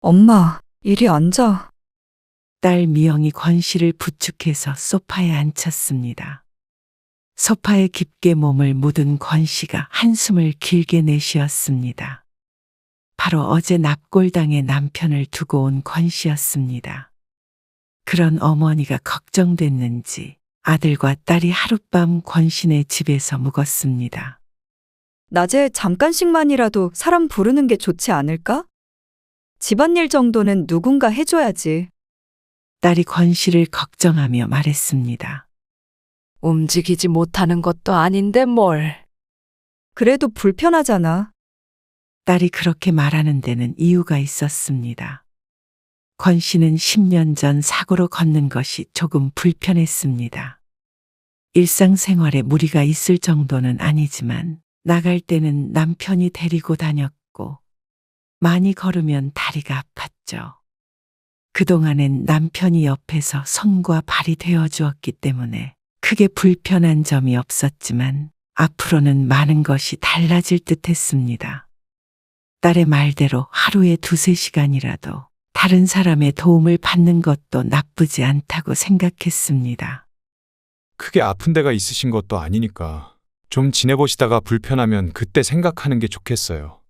엄마, 이리 앉아. 딸 미영이 권 씨를 부축해서 소파에 앉혔습니다. 소파에 깊게 몸을 묻은 권 씨가 한숨을 길게 내쉬었습니다. 바로 어제 납골당해 남편을 두고 온 권 씨였습니다. 그런 어머니가 걱정됐는지 아들과 딸이 하룻밤 권 씨네 집에서 묵었습니다. 낮에 잠깐씩만이라도 사람 부르는 게 좋지 않을까? 집안일 정도는 누군가 해줘야지. 딸이 권 씨를 걱정하며 말했습니다. 움직이지 못하는 것도 아닌데 뭘. 그래도 불편하잖아. 딸이 그렇게 말하는 데는 이유가 있었습니다. 권 씨는 10년 전 사고로 걷는 것이 조금 불편했습니다. 일상생활에 무리가 있을 정도는 아니지만 나갈 때는 남편이 데리고 다녔고 많이 걸으면 다리가 아팠죠. 그동안엔 남편이 옆에서 손과 발이 되어 주었기 때문에 크게 불편한 점이 없었지만 앞으로는 많은 것이 달라질 듯 했습니다. 딸의 말대로 하루에 2~3시간이라도 다른 사람의 도움을 받는 것도 나쁘지 않다고 생각했습니다. 크게 아픈 데가 있으신 것도 아니니까 좀 지내보시다가 불편하면 그때 생각하는 게 좋겠어요.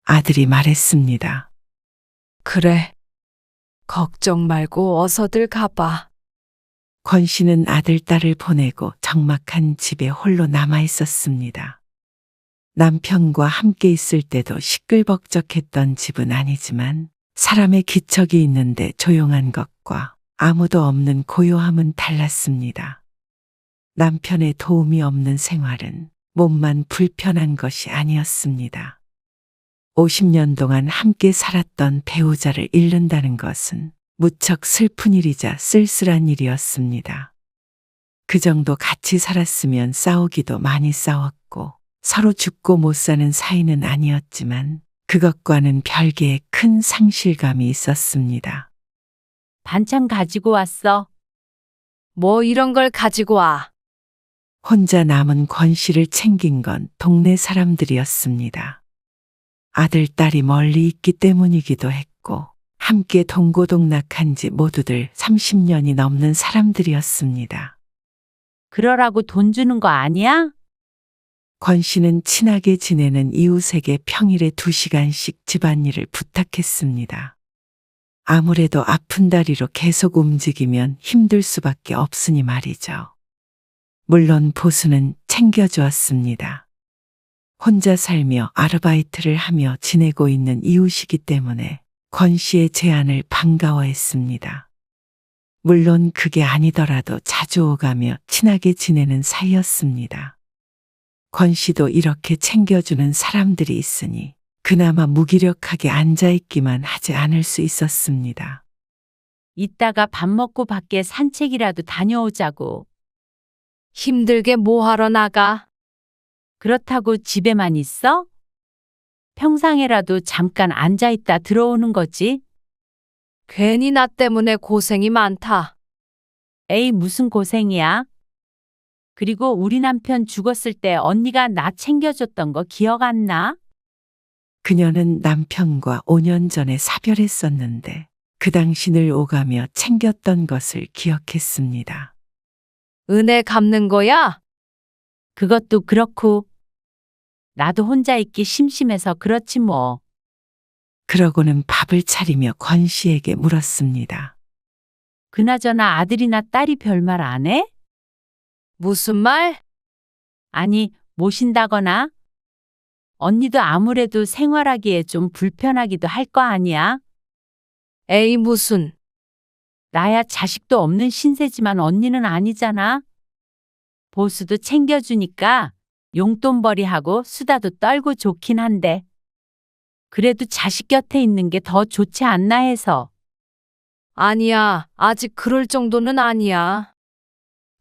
아들이 말했습니다. 그래. 걱정 말고 어서들 가봐. 권 씨는 아들, 딸을 보내고 적막한 집에 홀로 남아 있었습니다. 남편과 함께 있을 때도 시끌벅적했던 집은 아니지만 사람의 기척이 있는데 조용한 것과 아무도 없는 고요함은 달랐습니다. 남편의 도움이 없는 생활은 몸만 불편한 것이 아니었습니다. 50년 동안 함께 살았던 배우자를 잃는다는 것은 무척 슬픈 일이자 쓸쓸한 일이었습니다. 그 정도 같이 살았으면 싸우기도 많이 싸웠고 서로 죽고 못 사는 사이는 아니었지만 그것과는 별개의 큰 상실감이 있었습니다. 반찬 가지고 왔어. 뭐 이런 걸 가지고 와. 혼자 남은 권 씨를 챙긴 건 동네 사람들이었습니다. 아들, 딸이 멀리 있기 때문이기도 했고 함께 동고동락한 지 모두들 30년이 넘는 사람들이었습니다. 그러라고 돈 주는 거 아니야? 권 씨는 친하게 지내는 이웃에게 평일에 2시간씩 집안일을 부탁했습니다. 아무래도 아픈 다리로 계속 움직이면 힘들 수밖에 없으니 말이죠. 물론 보수는 챙겨주었습니다. 혼자 살며 아르바이트를 하며 지내고 있는 이웃이기 때문에 권 씨의 제안을 반가워했습니다. 물론 그게 아니더라도 자주 오가며 친하게 지내는 사이였습니다. 권 씨도 이렇게 챙겨주는 사람들이 있으니 그나마 무기력하게 앉아있기만 하지 않을 수 있었습니다. 이따가 밥 먹고 밖에 산책이라도 다녀오자고. 힘들게 뭐하러 나가? 그렇다고 집에만 있어? 평상에라도 잠깐 앉아있다 들어오는 거지. 괜히 나 때문에 고생이 많다. 에이, 무슨 고생이야? 그리고 우리 남편 죽었을 때 언니가 나 챙겨줬던 거 기억 안 나? 그녀는 남편과 5년 전에 사별했었는데 그 당시 늘 오가며 챙겼던 것을 기억했습니다. 은혜 갚는 거야? 그것도 그렇고 나도 혼자 있기 심심해서 그렇지 뭐. 그러고는 밥을 차리며 권 씨에게 물었습니다. 그나저나 아들이나 딸이 별말 안 해? 무슨 말? 아니, 모신다거나? 언니도 아무래도 생활하기에 좀 불편하기도 할 거 아니야? 에이 무슨. 나야 자식도 없는 신세지만 언니는 아니잖아. 보수도 챙겨주니까 용돈벌이하고 수다도 떨고 좋긴 한데 그래도 자식 곁에 있는 게 더 좋지 않나 해서. 아니야. 아직 그럴 정도는 아니야.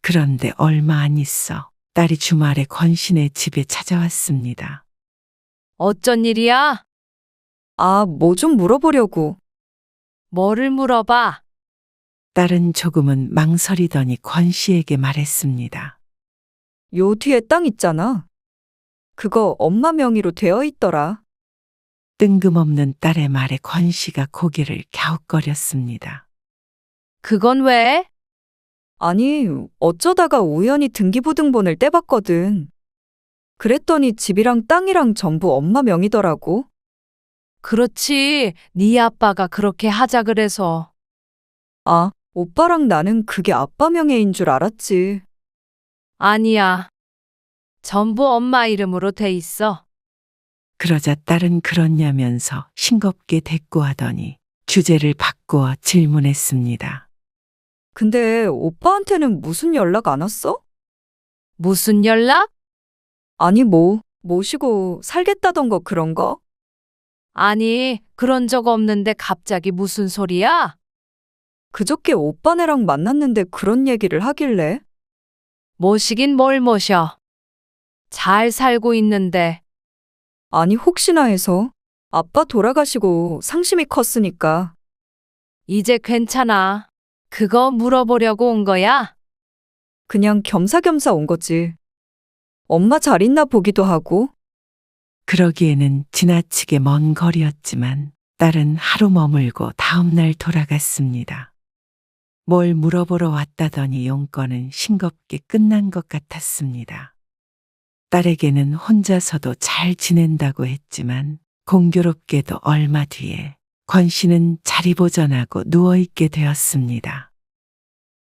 그런데 얼마 안 있어 딸이 주말에 권 씨네 집에 찾아왔습니다. 어쩐 일이야? 아, 뭐 좀 물어보려고. 뭐를 물어봐? 딸은 조금은 망설이더니 권 씨에게 말했습니다. 요 뒤에 땅 있잖아. 그거 엄마 명의로 되어 있더라. 뜬금없는 딸의 말에 권 씨가 고개를 갸웃거렸습니다. 그건 왜? 아니, 어쩌다가 우연히 등기부등본을 떼봤거든. 그랬더니 집이랑 땅이랑 전부 엄마 명의더라고. 그렇지. 네 아빠가 그렇게 하자 그래서. 아, 오빠랑 나는 그게 아빠 명예인 줄 알았지. 아니야. 전부 엄마 이름으로 돼 있어. 그러자 딸은 그렇냐면서 싱겁게 대꾸하더니 주제를 바꾸어 질문했습니다. 근데 오빠한테는 무슨 연락 안 왔어? 무슨 연락? 아니, 뭐, 모시고 살겠다던 거 그런 거? 아니, 그런 적 없는데 갑자기 무슨 소리야? 그저께 오빠네랑 만났는데 그런 얘기를 하길래. 모시긴 뭘 모셔. 잘 살고 있는데. 아니, 혹시나 해서. 아빠 돌아가시고 상심이 컸으니까. 이제 괜찮아. 그거 물어보려고 온 거야? 그냥 겸사겸사 온 거지. 엄마 잘 있나 보기도 하고. 그러기에는 지나치게 먼 거리였지만 딸은 하루 머물고 다음날 돌아갔습니다. 뭘 물어보러 왔다더니 용건은 싱겁게 끝난 것 같았습니다. 딸에게는 혼자서도 잘 지낸다고 했지만 공교롭게도 얼마 뒤에 권 씨는 자리보전하고 누워있게 되었습니다.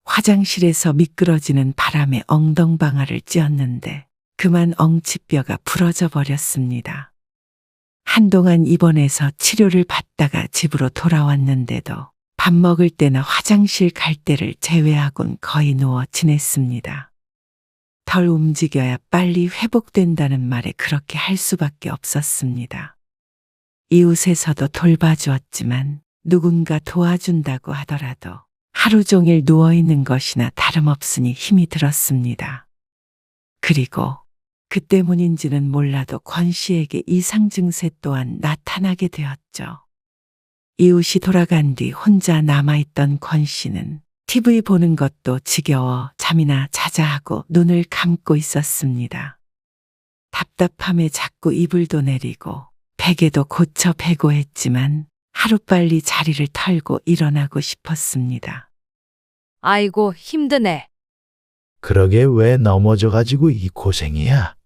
화장실에서 미끄러지는 바람에 엉덩방아를 찧었는데 그만 엉치뼈가 부러져 버렸습니다. 한동안 입원해서 치료를 받다가 집으로 돌아왔는데도 밥 먹을 때나 화장실 갈 때를 제외하곤 거의 누워 지냈습니다. 덜 움직여야 빨리 회복된다는 말에 그렇게 할 수밖에 없었습니다. 이웃에서도 돌봐주었지만 누군가 도와준다고 하더라도 하루 종일 누워있는 것이나 다름없으니 힘이 들었습니다. 그리고 그 때문인지는 몰라도 권 씨에게 이상 증세 또한 나타나게 되었죠. 이웃이 돌아간 뒤 혼자 남아있던 권 씨는 TV 보는 것도 지겨워 잠이나 자자 하고 눈을 감고 있었습니다. 답답함에 자꾸 이불도 내리고 베개도 고쳐 베고 했지만 하루빨리 자리를 털고 일어나고 싶었습니다. 아이고, 힘드네. 그러게 왜 넘어져가지고 이 고생이야?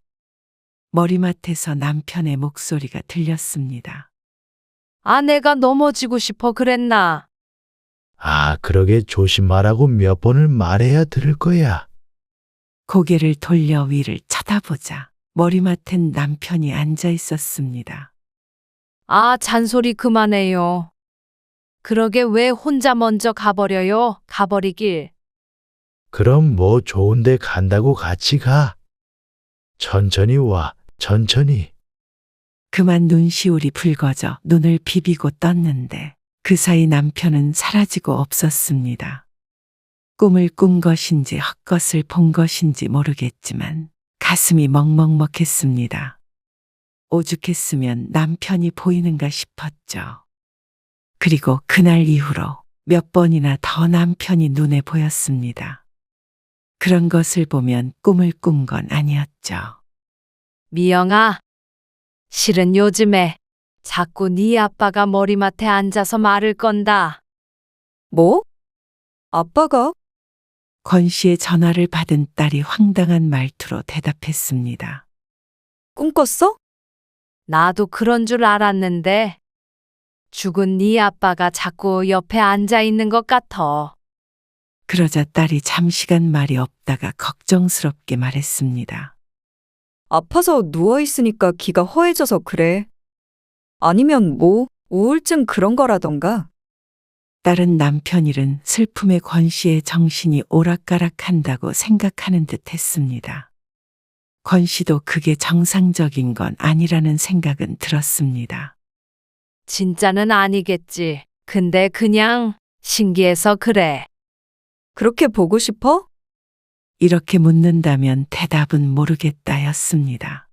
머리맡에서 남편의 목소리가 들렸습니다. 아내가 넘어지고 싶어 그랬나? 아, 그러게 조심하라고 몇 번을 말해야 들을 거야. 고개를 돌려 위를 쳐다보자 머리맡엔 남편이 앉아 있었습니다. 아, 잔소리 그만해요. 그러게 왜 혼자 먼저 가버려요? 가버리길. 그럼 뭐 좋은데 간다고 같이 가. 천천히 와, 천천히. 그만 눈시울이 붉어져 눈을 비비고 떴는데 그 사이 남편은 사라지고 없었습니다. 꿈을 꾼 것인지 헛것을 본 것인지 모르겠지만 가슴이 먹먹먹했습니다. 오죽했으면 남편이 보이는가 싶었죠. 그리고 그날 이후로 몇 번이나 더 남편이 눈에 보였습니다. 그런 것을 보면 꿈을 꾼 건 아니었죠. 미영아, 실은 요즘에 자꾸 네 아빠가 머리맡에 앉아서 말을 건다. 뭐? 아빠가? 권 씨의 전화를 받은 딸이 황당한 말투로 대답했습니다. 꿈 꿨어? 나도 그런 줄 알았는데 죽은 네 아빠가 자꾸 옆에 앉아 있는 것 같아. 그러자 딸이 잠시간 말이 없다가 걱정스럽게 말했습니다. 아파서 누워있으니까 기가 허해져서 그래. 아니면 뭐, 우울증 그런 거라던가. 딸은 남편 일은 슬픔에 권 씨의 정신이 오락가락한다고 생각하는 듯 했습니다. 권 씨도 그게 정상적인 건 아니라는 생각은 들었습니다. 진짜는 아니겠지. 근데 그냥 신기해서 그래. 그렇게 보고 싶어? 이렇게 묻는다면 대답은 모르겠다였습니다.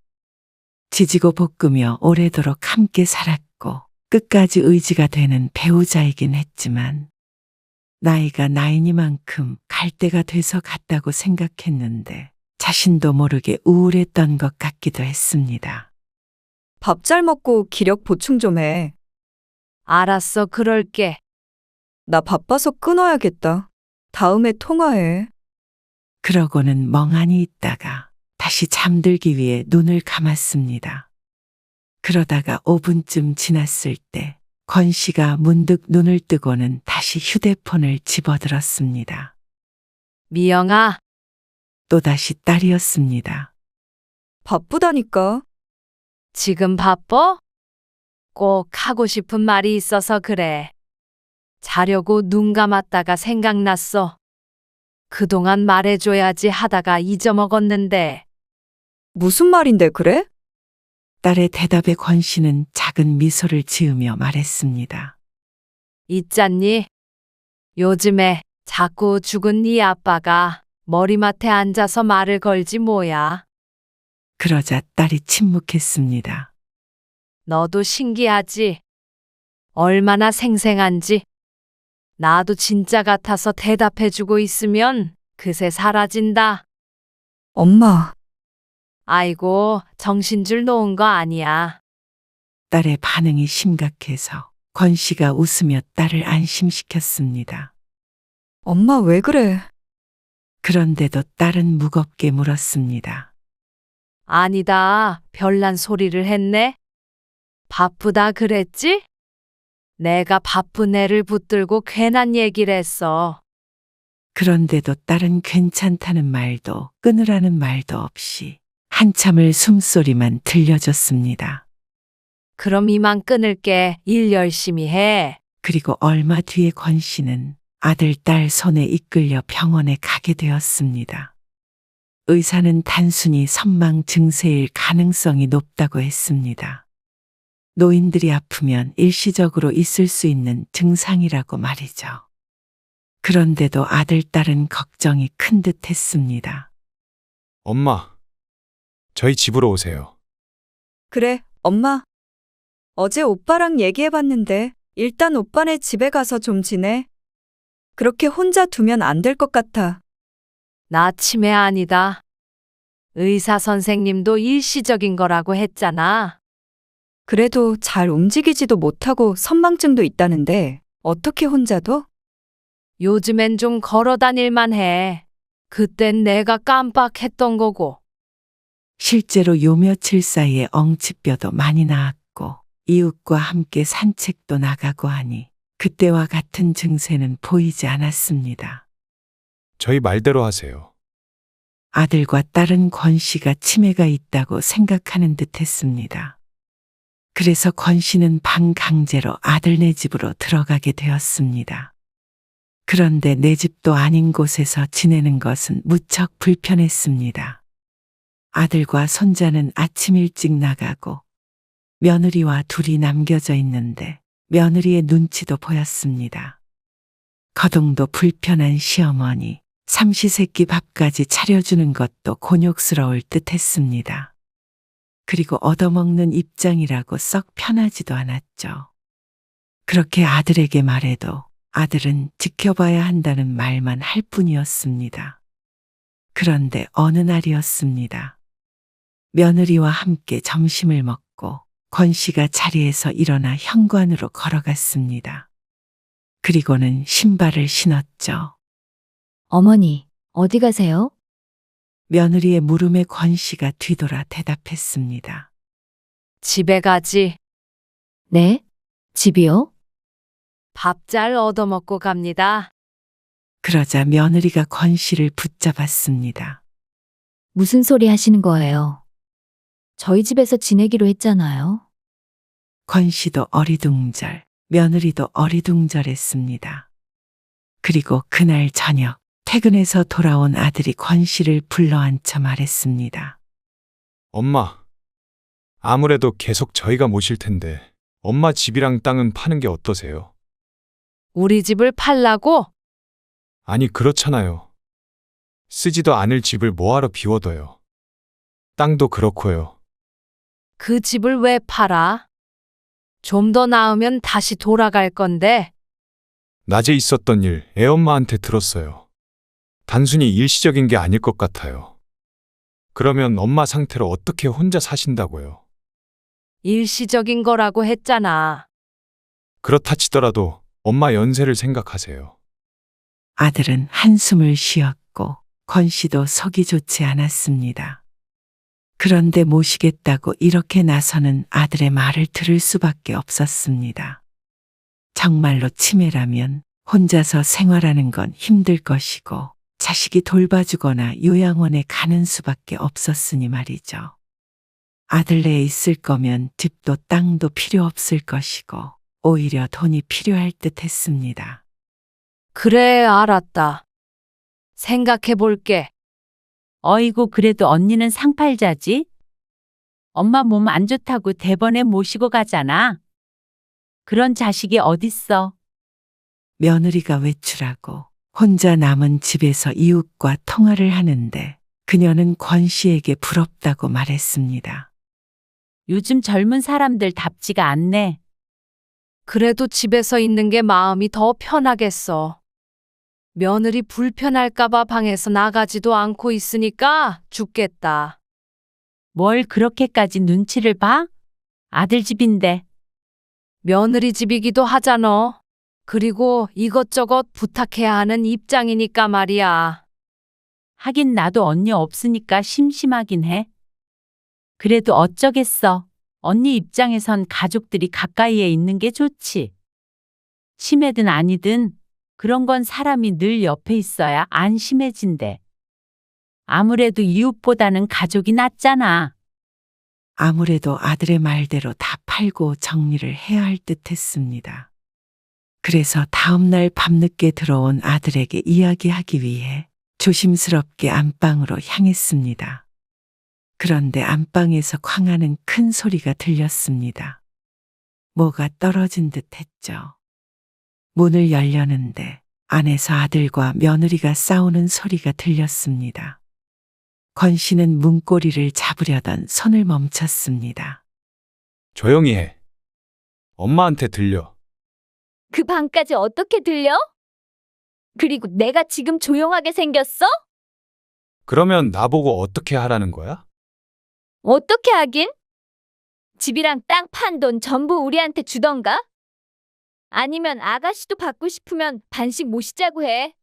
지지고 볶으며 오래도록 함께 살았고 끝까지 의지가 되는 배우자이긴 했지만 나이가 나이니만큼 갈 때가 돼서 갔다고 생각했는데 자신도 모르게 우울했던 것 같기도 했습니다. 밥 잘 먹고 기력 보충 좀 해. 알았어, 그럴게. 나 바빠서 끊어야겠다. 다음에 통화해. 그러고는 멍하니 있다가 다시 잠들기 위해 눈을 감았습니다. 그러다가 5분쯤 지났을 때 권 씨가 문득 눈을 뜨고는 다시 휴대폰을 집어들었습니다. 미영아, 또다시 딸이었습니다. 바쁘다니까. 지금 바빠? 꼭 하고 싶은 말이 있어서 그래. 자려고 눈 감았다가 생각났어. 그동안 말해줘야지 하다가 잊어먹었는데. 무슨 말인데 그래? 딸의 대답에 권 씨는 작은 미소를 지으며 말했습니다. 있잖니? 요즘에 자꾸 죽은 네 아빠가 머리맡에 앉아서 말을 걸지 뭐야. 그러자 딸이 침묵했습니다. 너도 신기하지? 얼마나 생생한지. 나도 진짜 같아서 대답해주고 있으면 그새 사라진다. 엄마, 아이고, 정신줄 놓은 거 아니야. 딸의 반응이 심각해서 권 씨가 웃으며 딸을 안심시켰습니다. 엄마 왜 그래? 그런데도 딸은 무겁게 물었습니다. 아니다, 별난 소리를 했네. 바쁘다 그랬지? 내가 바쁜 애를 붙들고 괜한 얘기를 했어. 그런데도 딸은 괜찮다는 말도 끊으라는 말도 없이 한참을 숨소리만 들려줬습니다. 그럼 이만 끊을게. 일 열심히 해. 그리고 얼마 뒤에 권 씨는 아들, 딸 손에 이끌려 병원에 가게 되었습니다. 의사는 단순히 선망 증세일 가능성이 높다고 했습니다. 노인들이 아프면 일시적으로 있을 수 있는 증상이라고 말이죠. 그런데도 아들, 딸은 걱정이 큰 듯 했습니다. 엄마, 저희 집으로 오세요. 그래, 엄마. 어제 오빠랑 얘기해봤는데 일단 오빠네 집에 가서 좀 지내. 그렇게 혼자 두면 안 될 것 같아. 나 치매 아니다. 의사 선생님도 일시적인 거라고 했잖아. 그래도 잘 움직이지도 못하고 선망증도 있다는데 어떻게 혼자도? 요즘엔 좀 걸어 다닐만 해. 그땐 내가 깜빡했던 거고. 실제로 요 며칠 사이에 엉치뼈도 많이 나았고 이웃과 함께 산책도 나가고 하니 그때와 같은 증세는 보이지 않았습니다. 저희 말대로 하세요. 아들과 딸은 권 씨가 치매가 있다고 생각하는 듯 했습니다. 그래서 권 씨는 반강제로 아들네 집으로 들어가게 되었습니다. 그런데 내 집도 아닌 곳에서 지내는 것은 무척 불편했습니다. 아들과 손자는 아침 일찍 나가고 며느리와 둘이 남겨져 있는데 며느리의 눈치도 보였습니다. 거동도 불편한 시어머니, 삼시세끼 밥까지 차려주는 것도 곤욕스러울 듯 했습니다. 그리고 얻어먹는 입장이라고 썩 편하지도 않았죠. 그렇게 아들에게 말해도 아들은 지켜봐야 한다는 말만 할 뿐이었습니다. 그런데 어느 날이었습니다. 며느리와 함께 점심을 먹고 권 씨가 자리에서 일어나 현관으로 걸어갔습니다. 그리고는 신발을 신었죠. 어머니, 어디 가세요? 며느리의 물음에 권 씨가 뒤돌아 대답했습니다. 집에 가지. 네? 집이요? 밥 잘 얻어먹고 갑니다. 그러자 며느리가 권 씨를 붙잡았습니다. 무슨 소리 하시는 거예요? 저희 집에서 지내기로 했잖아요. 권 씨도 어리둥절, 며느리도 어리둥절했습니다. 그리고 그날 저녁 퇴근해서 돌아온 아들이 권 씨를 불러앉혀 말했습니다. 엄마, 아무래도 계속 저희가 모실 텐데 엄마 집이랑 땅은 파는 게 어떠세요? 우리 집을 팔라고? 아니, 그렇잖아요. 쓰지도 않을 집을 뭐하러 비워둬요. 땅도 그렇고요. 그 집을 왜 팔아? 좀 더 나으면 다시 돌아갈 건데. 낮에 있었던 일 애엄마한테 들었어요. 단순히 일시적인 게 아닐 것 같아요. 그러면 엄마 상태로 어떻게 혼자 사신다고요? 일시적인 거라고 했잖아. 그렇다 치더라도 엄마 연세를 생각하세요. 아들은 한숨을 쉬었고 권 씨도 속이 좋지 않았습니다. 그런데 모시겠다고 이렇게 나서는 아들의 말을 들을 수밖에 없었습니다. 정말로 치매라면 혼자서 생활하는 건 힘들 것이고 자식이 돌봐주거나 요양원에 가는 수밖에 없었으니 말이죠. 아들네에 있을 거면 집도 땅도 필요 없을 것이고 오히려 돈이 필요할 듯 했습니다. 그래, 알았다. 생각해 볼게. 어이구, 그래도 언니는 상팔자지? 엄마 몸 안 좋다고 대번에 모시고 가잖아. 그런 자식이 어딨어. 며느리가 외출하고 혼자 남은 집에서 이웃과 통화를 하는데 그녀는 권 씨에게 부럽다고 말했습니다. 요즘 젊은 사람들 답지가 않네. 그래도 집에서 있는 게 마음이 더 편하겠어. 며느리 불편할까봐 방에서 나가지도 않고 있으니까 죽겠다. 뭘 그렇게까지 눈치를 봐? 아들 집인데. 며느리 집이기도 하잖아. 그리고 이것저것 부탁해야 하는 입장이니까 말이야. 하긴 나도 언니 없으니까 심심하긴 해. 그래도 어쩌겠어. 언니 입장에선 가족들이 가까이에 있는 게 좋지. 치매든 아니든 그런 건 사람이 늘 옆에 있어야 안심해진대. 아무래도 이웃보다는 가족이 낫잖아. 아무래도 아들의 말대로 다 팔고 정리를 해야 할 듯 했습니다. 그래서 다음날 밤늦게 들어온 아들에게 이야기하기 위해 조심스럽게 안방으로 향했습니다. 그런데 안방에서 쾅하는 큰 소리가 들렸습니다. 뭐가 떨어진 듯 했죠. 문을 열려는데 안에서 아들과 며느리가 싸우는 소리가 들렸습니다. 권 씨는 문고리를 잡으려던 손을 멈췄습니다. 조용히 해. 엄마한테 들려. 그 방까지 어떻게 들려? 그리고 내가 지금 조용하게 생겼어? 그러면 나보고 어떻게 하라는 거야? 어떻게 하긴? 집이랑 땅 판 돈 전부 우리한테 주던가? 아니면 아가씨도 받고 싶으면 반씩 모시자고 해.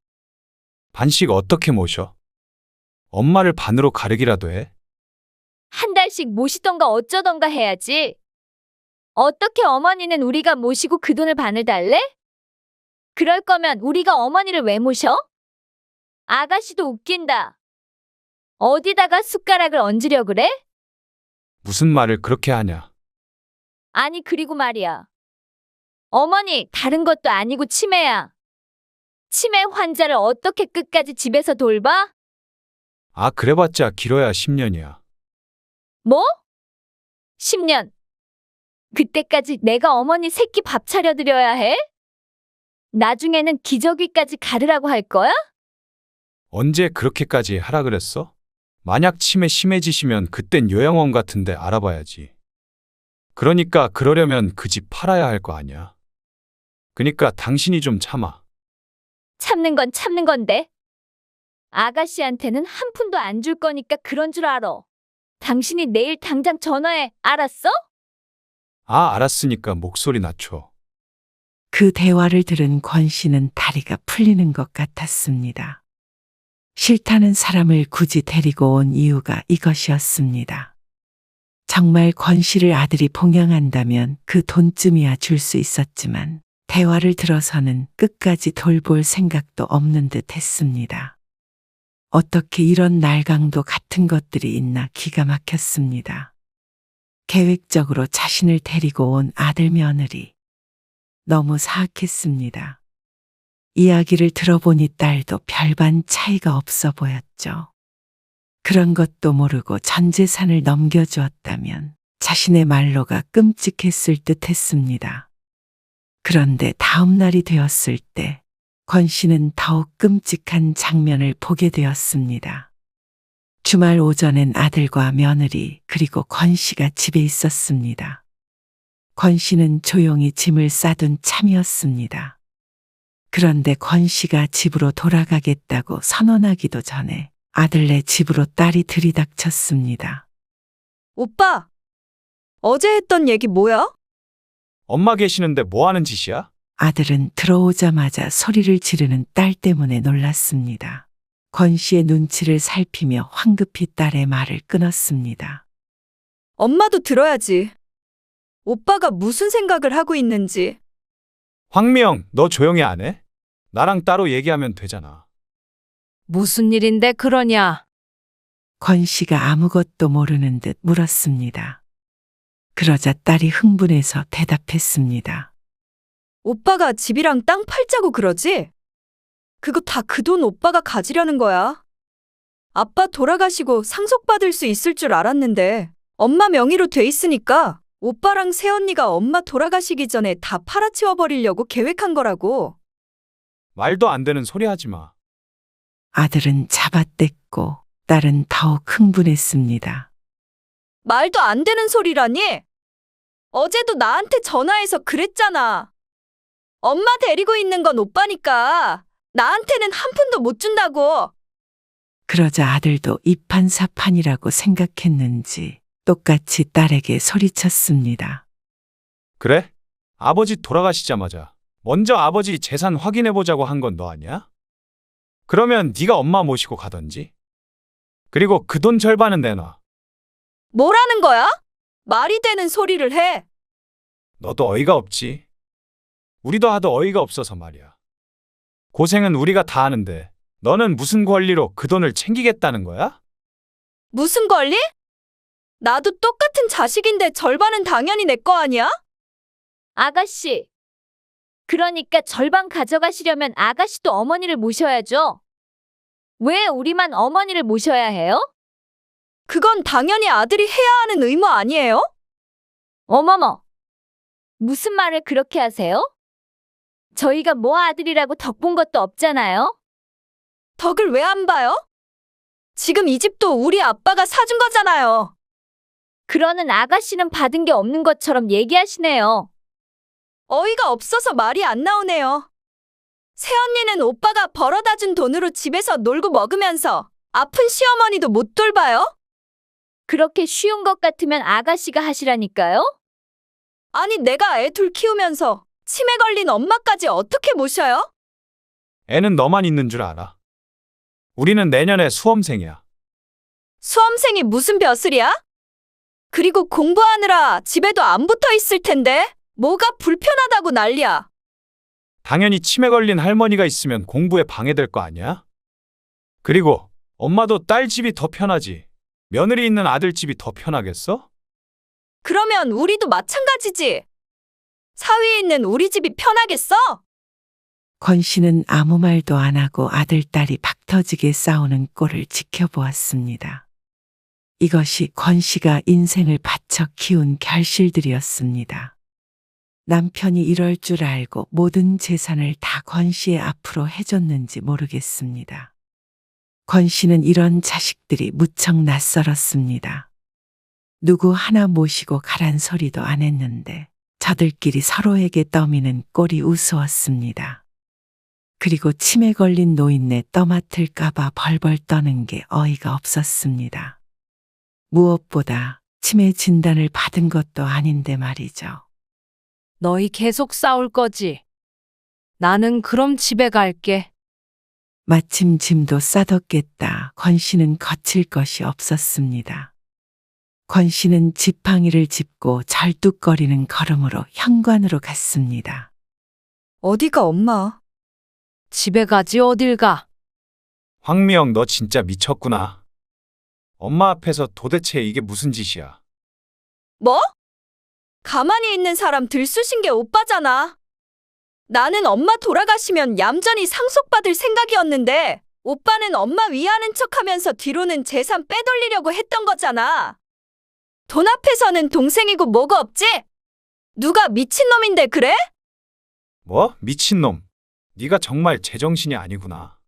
반씩 어떻게 모셔? 엄마를 반으로 가르기라도 해? 한 달씩 모시던가 어쩌던가 해야지. 어떻게 어머니는 우리가 모시고 그 돈을 반을 달래? 그럴 거면 우리가 어머니를 왜 모셔? 아가씨도 웃긴다. 어디다가 숟가락을 얹으려 그래? 무슨 말을 그렇게 하냐? 아니 그리고 말이야. 어머니 다른 것도 아니고 치매야. 치매 환자를 어떻게 끝까지 집에서 돌봐? 아, 그래봤자 길어야 10년이야. 뭐? 10년. 그때까지 내가 어머니 새끼 밥 차려드려야 해? 나중에는 기저귀까지 가르라고 할 거야? 언제 그렇게까지 하라 그랬어? 만약 치매 심해지시면 그땐 요양원 같은데 알아봐야지. 그러니까 그러려면 그 집 팔아야 할 거 아니야. 그니까 당신이 좀 참아. 참는 건 참는 건데. 아가씨한테는 한 푼도 안 줄 거니까 그런 줄 알아. 당신이 내일 당장 전화해. 알았어? 아, 알았으니까 목소리 낮춰. 그 대화를 들은 권 씨는 다리가 풀리는 것 같았습니다. 싫다는 사람을 굳이 데리고 온 이유가 이것이었습니다. 정말 권 씨를 아들이 봉양한다면 그 돈쯤이야 줄 수 있었지만 대화를 들어서는 끝까지 돌볼 생각도 없는 듯 했습니다. 어떻게 이런 날강도 같은 것들이 있나 기가 막혔습니다. 계획적으로 자신을 데리고 온 아들 며느리. 너무 사악했습니다. 이야기를 들어보니 딸도 별반 차이가 없어 보였죠. 그런 것도 모르고 전 재산을 넘겨주었다면 자신의 말로가 끔찍했을 듯 했습니다. 그런데 다음 날이 되었을 때 권 씨는 더욱 끔찍한 장면을 보게 되었습니다. 주말 오전엔 아들과 며느리 그리고 권 씨가 집에 있었습니다. 권 씨는 조용히 짐을 싸둔 참이었습니다. 그런데 권 씨가 집으로 돌아가겠다고 선언하기도 전에 아들네 집으로 딸이 들이닥쳤습니다. 오빠! 어제 했던 얘기 뭐야? 엄마 계시는데 뭐 하는 짓이야? 아들은 들어오자마자 소리를 지르는 딸 때문에 놀랐습니다. 권 씨의 눈치를 살피며 황급히 딸의 말을 끊었습니다. 엄마도 들어야지. 오빠가 무슨 생각을 하고 있는지. 황미영, 너 조용히 안 해? 나랑 따로 얘기하면 되잖아. 무슨 일인데 그러냐? 권 씨가 아무것도 모르는 듯 물었습니다. 그러자 딸이 흥분해서 대답했습니다. 오빠가 집이랑 땅 팔자고 그러지? 그거 다 그 돈 오빠가 가지려는 거야. 아빠 돌아가시고 상속받을 수 있을 줄 알았는데 엄마 명의로 돼 있으니까 오빠랑 새언니가 엄마 돌아가시기 전에 다 팔아치워버리려고 계획한 거라고. 말도 안 되는 소리 하지 마. 아들은 잡아댔고 딸은 더욱 흥분했습니다. 말도 안 되는 소리라니? 어제도 나한테 전화해서 그랬잖아. 엄마 데리고 있는 건 오빠니까 나한테는 한 푼도 못 준다고. 그러자 아들도 이판사판이라고 생각했는지 똑같이 딸에게 소리쳤습니다. 그래? 아버지 돌아가시자마자 먼저 아버지 재산 확인해보자고 한 건 너 아니야? 그러면 네가 엄마 모시고 가던지. 그리고 그 돈 절반은 내놔. 뭐라는 거야? 말이 되는 소리를 해. 너도 어이가 없지. 우리도 하도 어이가 없어서 말이야. 고생은 우리가 다 하는데 너는 무슨 권리로 그 돈을 챙기겠다는 거야? 무슨 권리? 나도 똑같은 자식인데 절반은 당연히 내 거 아니야? 아가씨. 그러니까 절반 가져가시려면 아가씨도 어머니를 모셔야죠. 왜 우리만 어머니를 모셔야 해요? 그건 당연히 아들이 해야 하는 의무 아니에요? 어머머. 무슨 말을 그렇게 하세요? 저희가 뭐 아들이라고 덕 본 것도 없잖아요. 덕을 왜 안 봐요? 지금 이 집도 우리 아빠가 사준 거잖아요. 그러는 아가씨는 받은 게 없는 것처럼 얘기하시네요. 어이가 없어서 말이 안 나오네요. 새언니는 오빠가 벌어다 준 돈으로 집에서 놀고 먹으면서 아픈 시어머니도 못 돌봐요? 그렇게 쉬운 것 같으면 아가씨가 하시라니까요? 아니, 내가 애 둘 키우면서 치매 걸린 엄마까지 어떻게 모셔요? 애는 너만 있는 줄 알아. 우리는 내년에 수험생이야. 수험생이 무슨 벼슬이야? 그리고 공부하느라 집에도 안 붙어 있을 텐데 뭐가 불편하다고 난리야. 당연히 치매 걸린 할머니가 있으면 공부에 방해될 거 아니야? 그리고 엄마도 딸 집이 더 편하지. 며느리 있는 아들 집이 더 편하겠어? 그러면 우리도 마찬가지지. 사위에 있는 우리 집이 편하겠어? 권 씨는 아무 말도 안 하고 아들, 딸이 박터지게 싸우는 꼴을 지켜보았습니다. 이것이 권 씨가 인생을 바쳐 키운 결실들이었습니다. 남편이 이럴 줄 알고 모든 재산을 다 권 씨의 앞으로 해줬는지 모르겠습니다. 권 씨는 이런 자식들이 무척 낯설었습니다. 누구 하나 모시고 가란 소리도 안 했는데 저들끼리 서로에게 떠미는 꼴이 우스웠습니다. 그리고 치매 걸린 노인네 떠맡을까봐 벌벌 떠는 게 어이가 없었습니다. 무엇보다 치매 진단을 받은 것도 아닌데 말이죠. 너희 계속 싸울 거지? 나는 그럼 집에 갈게. 마침 짐도 싸뒀겠다. 권 씨는 거칠 것이 없었습니다. 권 씨는 지팡이를 짚고 절뚝거리는 걸음으로 현관으로 갔습니다. 어디가 엄마? 집에 가지 어딜 가? 황미영, 너 진짜 미쳤구나. 엄마 앞에서 도대체 이게 무슨 짓이야? 뭐? 가만히 있는 사람 들쑤신 게 오빠잖아. 나는 엄마 돌아가시면 얌전히 상속받을 생각이었는데 오빠는 엄마 위하는 척하면서 뒤로는 재산 빼돌리려고 했던 거잖아. 돈 앞에서는 동생이고 뭐가 없지? 누가 미친놈인데 그래? 뭐? 미친놈. 네가 정말 제정신이 아니구나.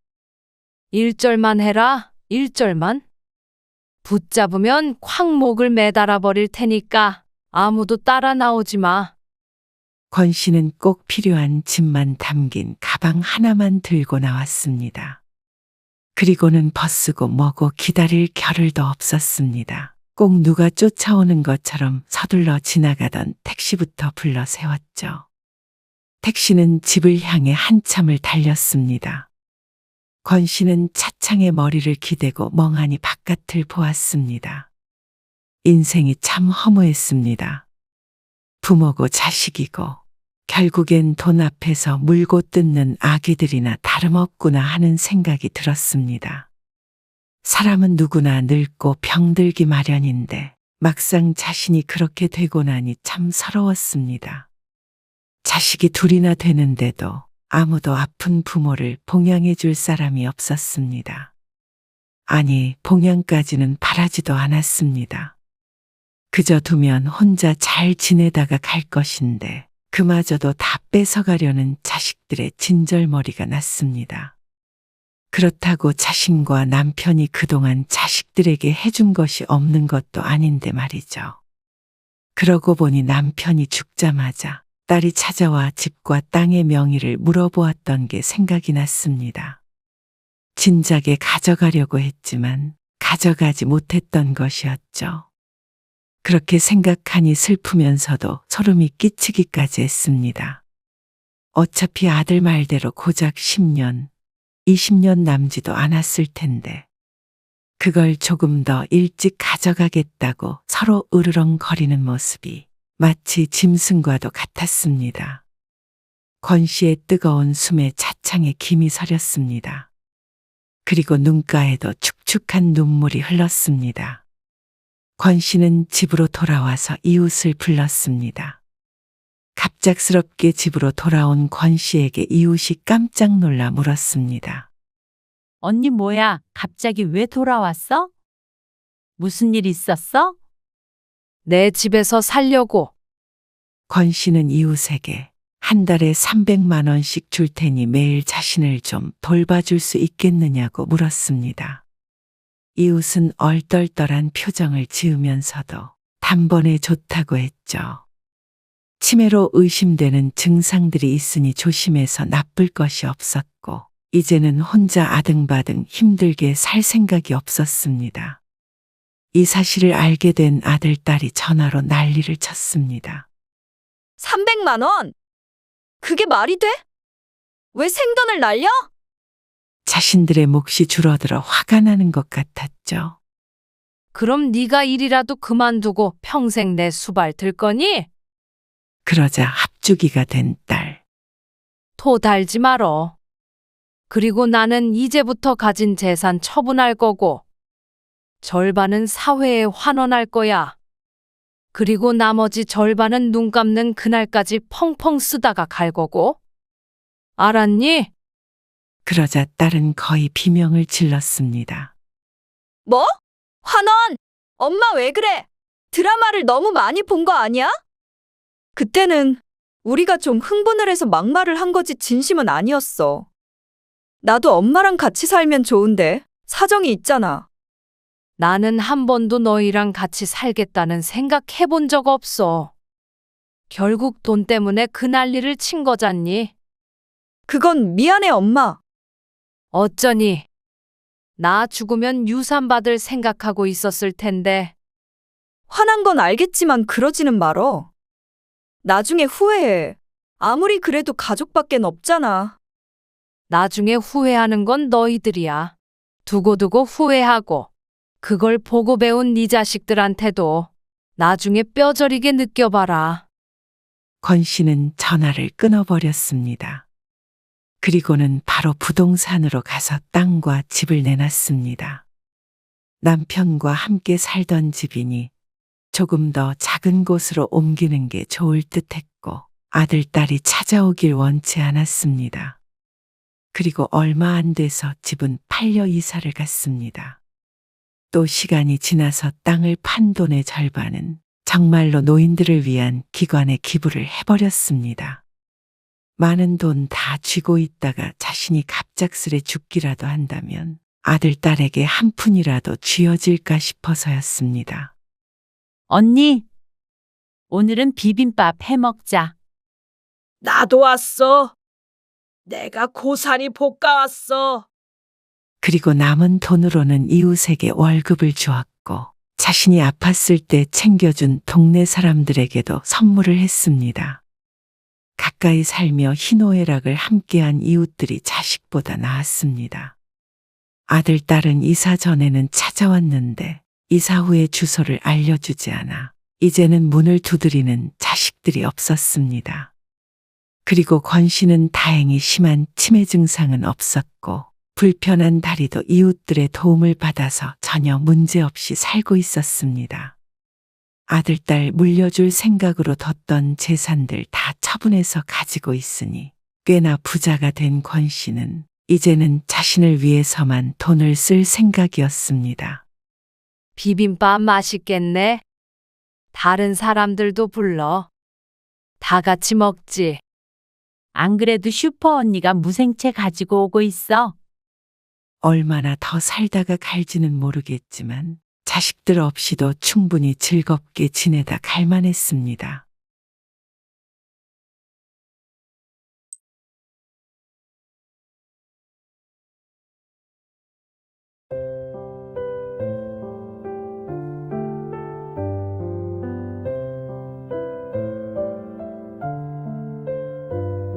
1절만 해라. 1절만. 붙잡으면 콱 목을 매달아 버릴 테니까 아무도 따라 나오지 마. 권 씨는 꼭 필요한 짐만 담긴 가방 하나만 들고 나왔습니다. 그리고는 벗쓰고 뭐고 기다릴 겨를도 없었습니다. 꼭 누가 쫓아오는 것처럼 서둘러 지나가던 택시부터 불러 세웠죠. 택시는 집을 향해 한참을 달렸습니다. 권 씨는 차창에 머리를 기대고 멍하니 바깥을 보았습니다. 인생이 참 허무했습니다. 부모고 자식이고 결국엔 돈 앞에서 물고 뜯는 아기들이나 다름없구나 하는 생각이 들었습니다. 사람은 누구나 늙고 병들기 마련인데 막상 자신이 그렇게 되고 나니 참 서러웠습니다. 자식이 둘이나 되는데도 아무도 아픈 부모를 봉양해 줄 사람이 없었습니다. 아니, 봉양까지는 바라지도 않았습니다. 그저 두면 혼자 잘 지내다가 갈 것인데 그마저도 다 뺏어가려는 자식들의 진절머리가 났습니다. 그렇다고 자신과 남편이 그동안 자식들에게 해준 것이 없는 것도 아닌데 말이죠. 그러고 보니 남편이 죽자마자 딸이 찾아와 집과 땅의 명의를 물어보았던 게 생각이 났습니다. 진작에 가져가려고 했지만 가져가지 못했던 것이었죠. 그렇게 생각하니 슬프면서도 소름이 끼치기까지 했습니다. 어차피 아들 말대로 고작 10년, 20년 남지도 않았을 텐데 그걸 조금 더 일찍 가져가겠다고 서로 으르렁거리는 모습이 마치 짐승과도 같았습니다. 권 씨의 뜨거운 숨에 차창에 김이 서렸습니다. 그리고 눈가에도 축축한 눈물이 흘렀습니다. 권 씨는 집으로 돌아와서 이웃을 불렀습니다. 갑작스럽게 집으로 돌아온 권 씨에게 이웃이 깜짝 놀라 물었습니다. 언니 뭐야? 갑자기 왜 돌아왔어? 무슨 일 있었어? 내 집에서 살려고. 권 씨는 이웃에게 한 달에 300만 원씩 줄 테니 매일 자신을 좀 돌봐줄 수 있겠느냐고 물었습니다. 이웃은 얼떨떨한 표정을 지으면서도 단번에 좋다고 했죠. 치매로 의심되는 증상들이 있으니 조심해서 나쁠 것이 없었고 이제는 혼자 아등바등 힘들게 살 생각이 없었습니다. 이 사실을 알게 된 아들, 딸이 전화로 난리를 쳤습니다. 300만 원? 그게 말이 돼? 왜 생돈을 날려? 자신들의 몫이 줄어들어 화가 나는 것 같았죠. 그럼 네가 일이라도 그만두고 평생 내 수발 들 거니? 그러자 합주기가 된 딸. 토 달지 말어. 그리고 나는 이제부터 가진 재산 처분할 거고, 절반은 사회에 환원할 거야. 그리고 나머지 절반은 눈 감는 그날까지 펑펑 쓰다가 갈 거고. 알았니? 그러자 딸은 거의 비명을 질렀습니다. 뭐? 환원! 엄마 왜 그래? 드라마를 너무 많이 본 거 아니야? 그때는 우리가 좀 흥분을 해서 막말을 한 거지 진심은 아니었어. 나도 엄마랑 같이 살면 좋은데 사정이 있잖아. 나는 한 번도 너희랑 같이 살겠다는 생각 해본 적 없어. 결국 돈 때문에 그 난리를 친 거잖니. 그건 미안해 엄마. 어쩌니? 나 죽으면 유산 받을 생각하고 있었을 텐데. 화난 건 알겠지만 그러지는 말어. 나중에 후회해. 아무리 그래도 가족밖엔 없잖아. 나중에 후회하는 건 너희들이야. 두고두고 후회하고. 그걸 보고 배운 네 자식들한테도 나중에 뼈저리게 느껴봐라. 권 씨는 전화를 끊어버렸습니다. 그리고는 바로 부동산으로 가서 땅과 집을 내놨습니다. 남편과 함께 살던 집이니 조금 더 작은 곳으로 옮기는 게 좋을 듯 했고 아들, 딸이 찾아오길 원치 않았습니다. 그리고 얼마 안 돼서 집은 팔려 이사를 갔습니다. 또 시간이 지나서 땅을 판 돈의 절반은 정말로 노인들을 위한 기관에 기부를 해버렸습니다. 많은 돈 다 쥐고 있다가 자신이 갑작스레 죽기라도 한다면 아들, 딸에게 한 푼이라도 쥐어질까 싶어서였습니다. 언니, 오늘은 비빔밥 해 먹자. 나도 왔어. 내가 고사리 볶아왔어. 그리고 남은 돈으로는 이웃에게 월급을 주었고 자신이 아팠을 때 챙겨준 동네 사람들에게도 선물을 했습니다. 가까이 살며 희노애락을 함께한 이웃들이 자식보다 나았습니다. 아들, 딸은 이사 전에는 찾아왔는데 이사 후에 주소를 알려주지 않아 이제는 문을 두드리는 자식들이 없었습니다. 그리고 권 씨는 다행히 심한 치매 증상은 없었고 불편한 다리도 이웃들의 도움을 받아서 전혀 문제없이 살고 있었습니다. 아들, 딸 물려줄 생각으로 뒀던 재산들 다 처분해서 가지고 있으니 꽤나 부자가 된 권 씨는 이제는 자신을 위해서만 돈을 쓸 생각이었습니다. 비빔밥 맛있겠네. 다른 사람들도 불러. 다 같이 먹지. 안 그래도 슈퍼 언니가 무생채 가지고 오고 있어. 얼마나 더 살다가 갈지는 모르겠지만 자식들 없이도 충분히 즐겁게 지내다 갈만했습니다.